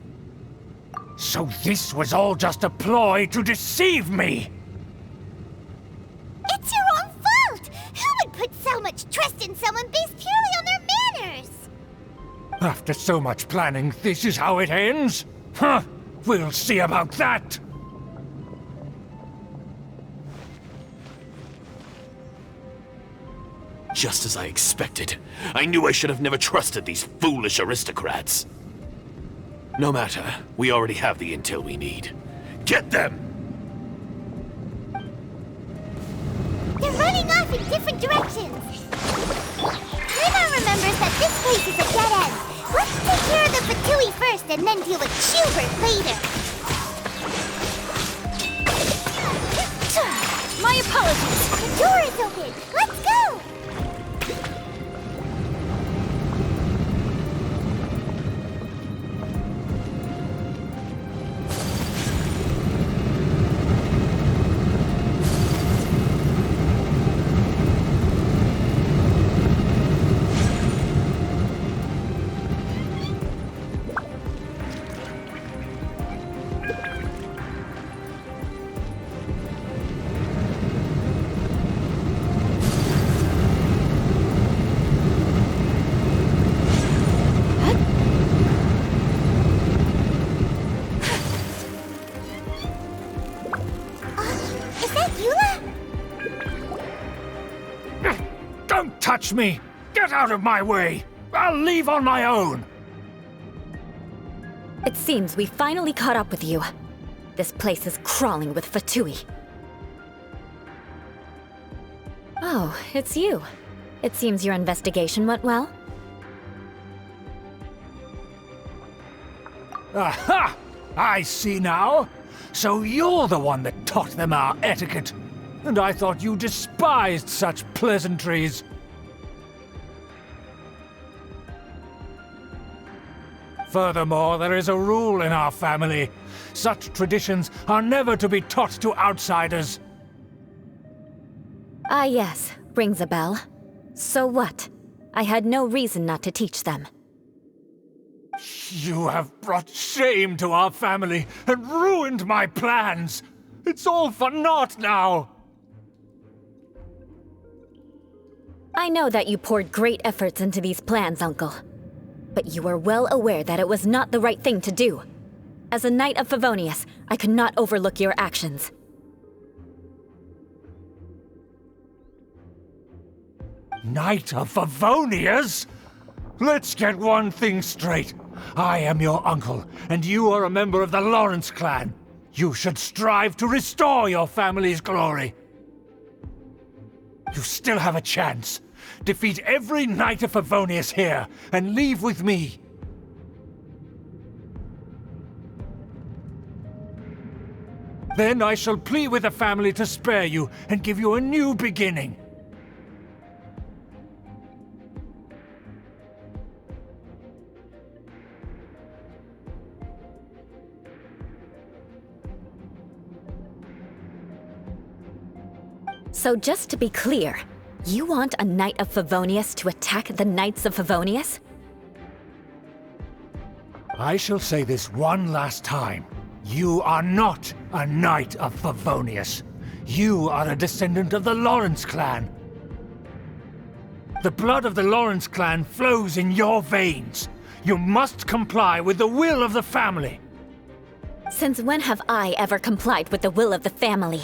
So this was all just a ploy to deceive me! It's your own fault! Who would put so much trust in someone based purely on their manners? After so much planning, this is how it ends? Huh! We'll see about that! Just as I expected. I knew I should have never trusted these foolish aristocrats. No matter, we already have the intel we need. Get them! They're running off in different directions. Paimon remembers that this place is a dead end. Let's take care of the Fatui first and then deal with Schubert later. My apologies. The door is open. Let's go! Is that Eula? Don't touch me! Get out of my way! I'll leave on my own! It seems we finally caught up with you. This place is crawling with Fatui. Oh, it's you. It seems your investigation went well. Aha! I see now. So you're the one that taught them our etiquette. And I thought you despised such pleasantries. Furthermore, there is a rule in our family. Such traditions are never to be taught to outsiders. Ah yes, rings a bell. So what? I had no reason not to teach them. You have brought shame to our family and ruined my plans. It's all for naught now. I know that you poured great efforts into these plans, Uncle. But you were well aware that it was not the right thing to do. As a Knight of Favonius, I could not overlook your actions. Knight of Favonius? Let's get one thing straight. I am your uncle, and you are a member of the Lawrence clan. You should strive to restore your family's glory. You still have a chance. Defeat every Knight of Favonius here, and leave with me. Then I shall plead with the family to spare you and give you a new beginning. So just to be clear, you want a Knight of Favonius to attack the Knights of Favonius? I shall say this one last time. You are not a Knight of Favonius. You are a descendant of the Lawrence clan. The blood of the Lawrence clan flows in your veins. You must comply with the will of the family. Since when have I ever complied with the will of the family?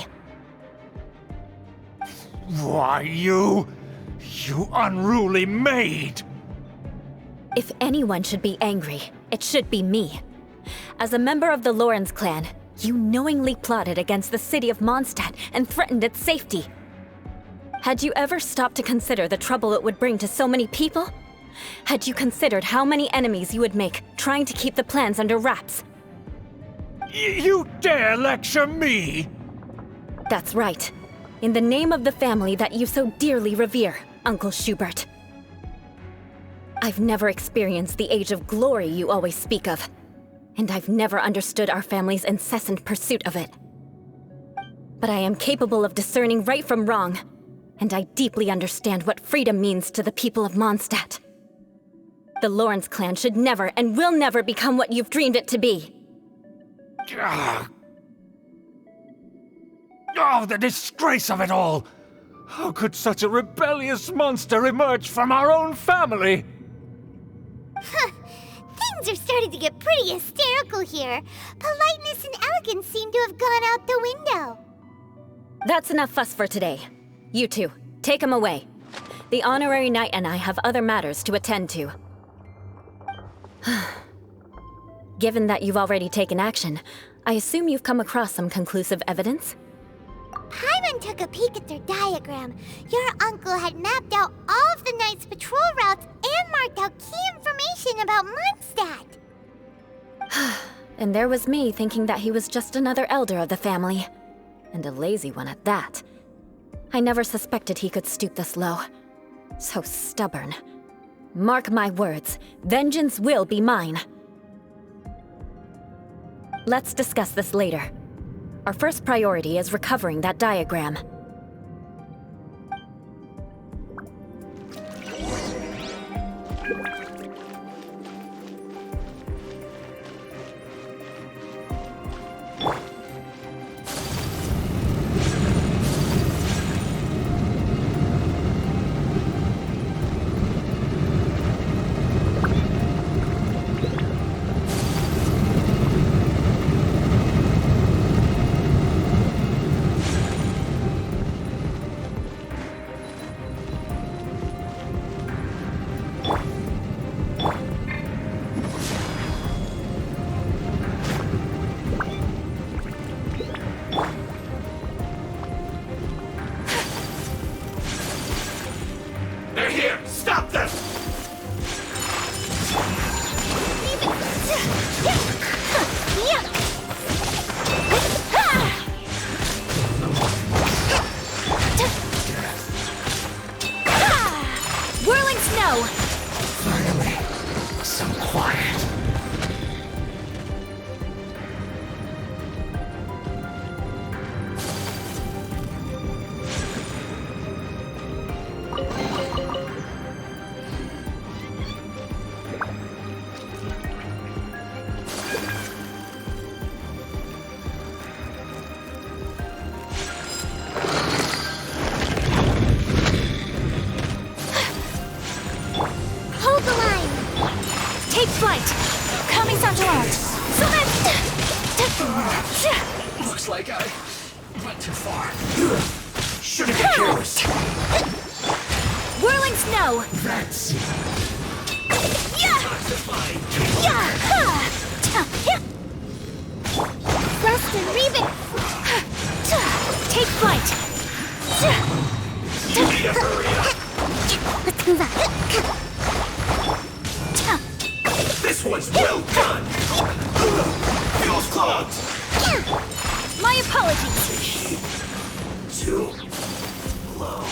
Why, you unruly maid! If anyone should be angry, it should be me. As a member of the Lawrence clan, you knowingly plotted against the city of Mondstadt and threatened its safety. Had you ever stopped to consider the trouble it would bring to so many people? Had you considered how many enemies you would make trying to keep the plans under wraps? You dare lecture me? That's right. In the name of the family that you so dearly revere, Uncle Schubert. I've never experienced the age of glory you always speak of, and I've never understood our family's incessant pursuit of it. But I am capable of discerning right from wrong, and I deeply understand what freedom means to the people of Mondstadt. The Lawrence clan should never and will never become what you've dreamed it to be. Oh, the disgrace of it all! How could such a rebellious monster emerge from our own family? Things are starting to get pretty hysterical here. Politeness and elegance seem to have gone out the window. That's enough fuss for today. You two, take him away. The honorary knight and I have other matters to attend to. Given that you've already taken action, I assume you've come across some conclusive evidence? Paimon took a peek at their diagram. Your uncle had mapped out all of the Knight's patrol routes and marked out key information about Mondstadt. And there was me thinking that he was just another elder of the family. And a lazy one at that. I never suspected he could stoop this low. So stubborn. Mark my words, vengeance will be mine. Let's discuss this later. Our first priority is recovering that diagram. Take flight! Coming Santalant! Looks like I went too far. Shouldn't be careless. Whirling snow! That's it. Rust and Reven! Take flight! You need to hurry up. Let's move on. This one's well done. Feels clogged. My apologies! Too low.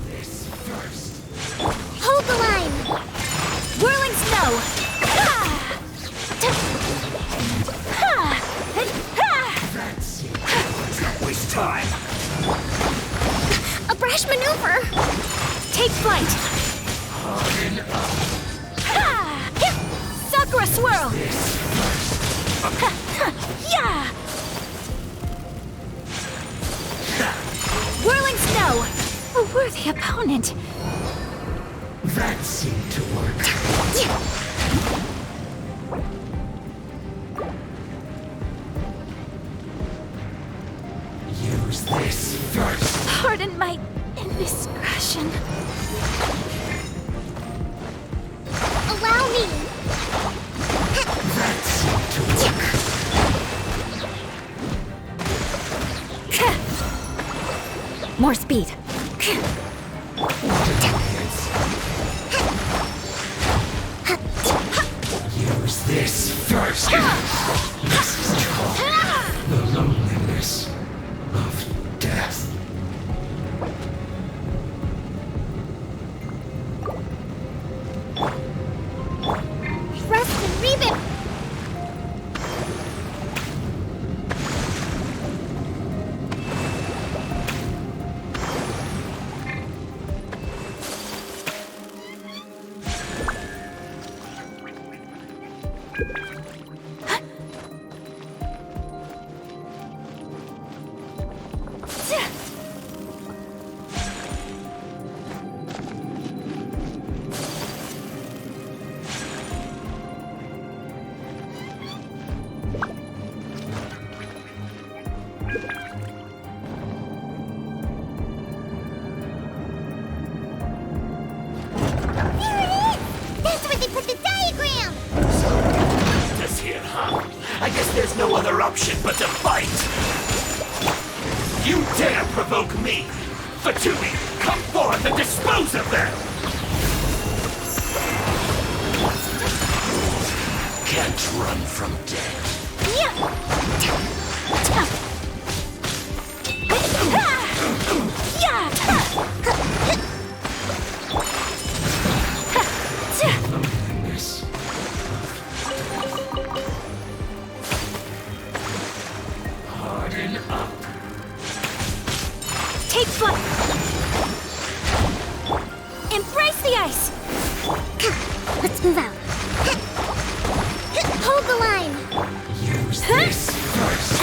This first. Hold the line! Whirling snow! That's it. Don't waste time. A brash maneuver! Take flight! Harden up. Sakura swirl! Whirling snow! A worthy opponent! That seemed to work. Use this first. Pardon my indiscretion. Allow me! That seemed to work. More speed. Use this first. This is called the loneliness of death. Rust and Reven! I guess there's no other option but to fight! You dare provoke me! Fatui, come forth and dispose of them! Can't run from death. Harden up. Take flight! Embrace the ice! Let's move out. Hold the line! Use this first.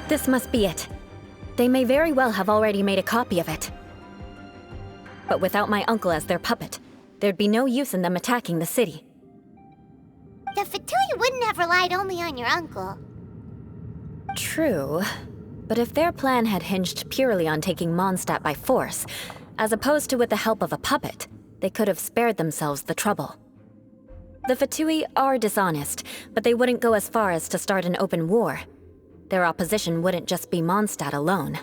This must be it. They may very well have already made a copy of it. But without my uncle as their puppet, there'd be no use in them attacking the city. The Fatui wouldn't have relied only on your uncle. True. But if their plan had hinged purely on taking Mondstadt by force, as opposed to with the help of a puppet, they could have spared themselves the trouble. The Fatui are dishonest, but they wouldn't go as far as to start an open war. Their opposition wouldn't just be Mondstadt alone.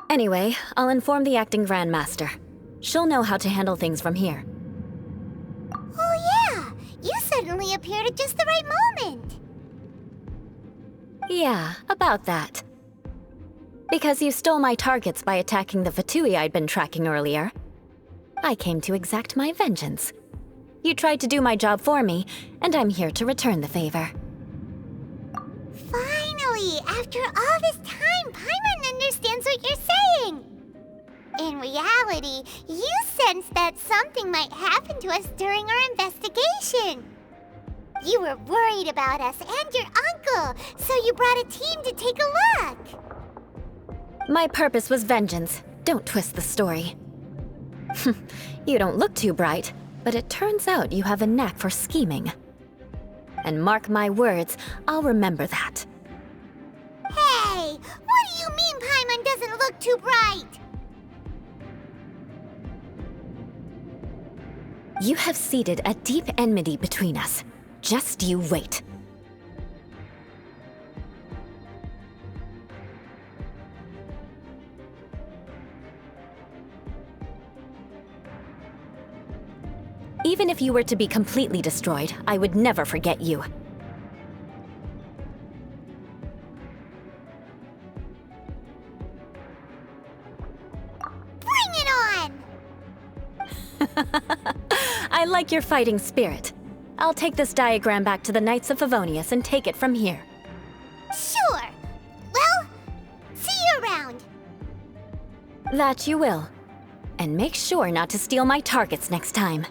Anyway, I'll inform the acting Grandmaster. She'll know how to handle things from here. Oh yeah! You suddenly appeared at just the right moment! Yeah, about that. Because you stole my targets by attacking the Fatui I'd been tracking earlier. I came to exact my vengeance. You tried to do my job for me, and I'm here to return the favor. Finally! After all this time, Paimon understands what you're saying! In reality, you sense that something might happen to us during our investigation. You were worried about us and your uncle, so you brought a team to take a look. My purpose was vengeance. Don't twist the story. You don't look too bright, but it turns out you have a knack for scheming. And mark my words, I'll remember that. Hey, what do you mean Paimon doesn't look too bright? You have seeded a deep enmity between us. Just you wait. Even if you were to be completely destroyed, I would never forget you. Bring it on! I like your fighting spirit. I'll take this diagram back to the Knights of Favonius and take it from here. Sure. Well, see you around. That you will. And make sure not to steal my targets next time.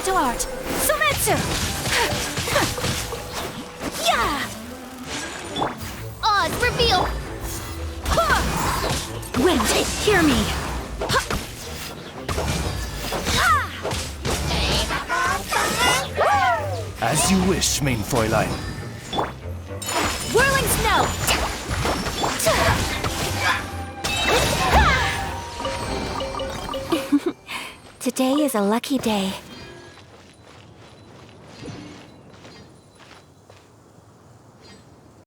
Art! Sumetsu! Yeah! Oz, reveal! Wind, hear me! As you wish, main Fräulein. Whirling snow! Today is a lucky day.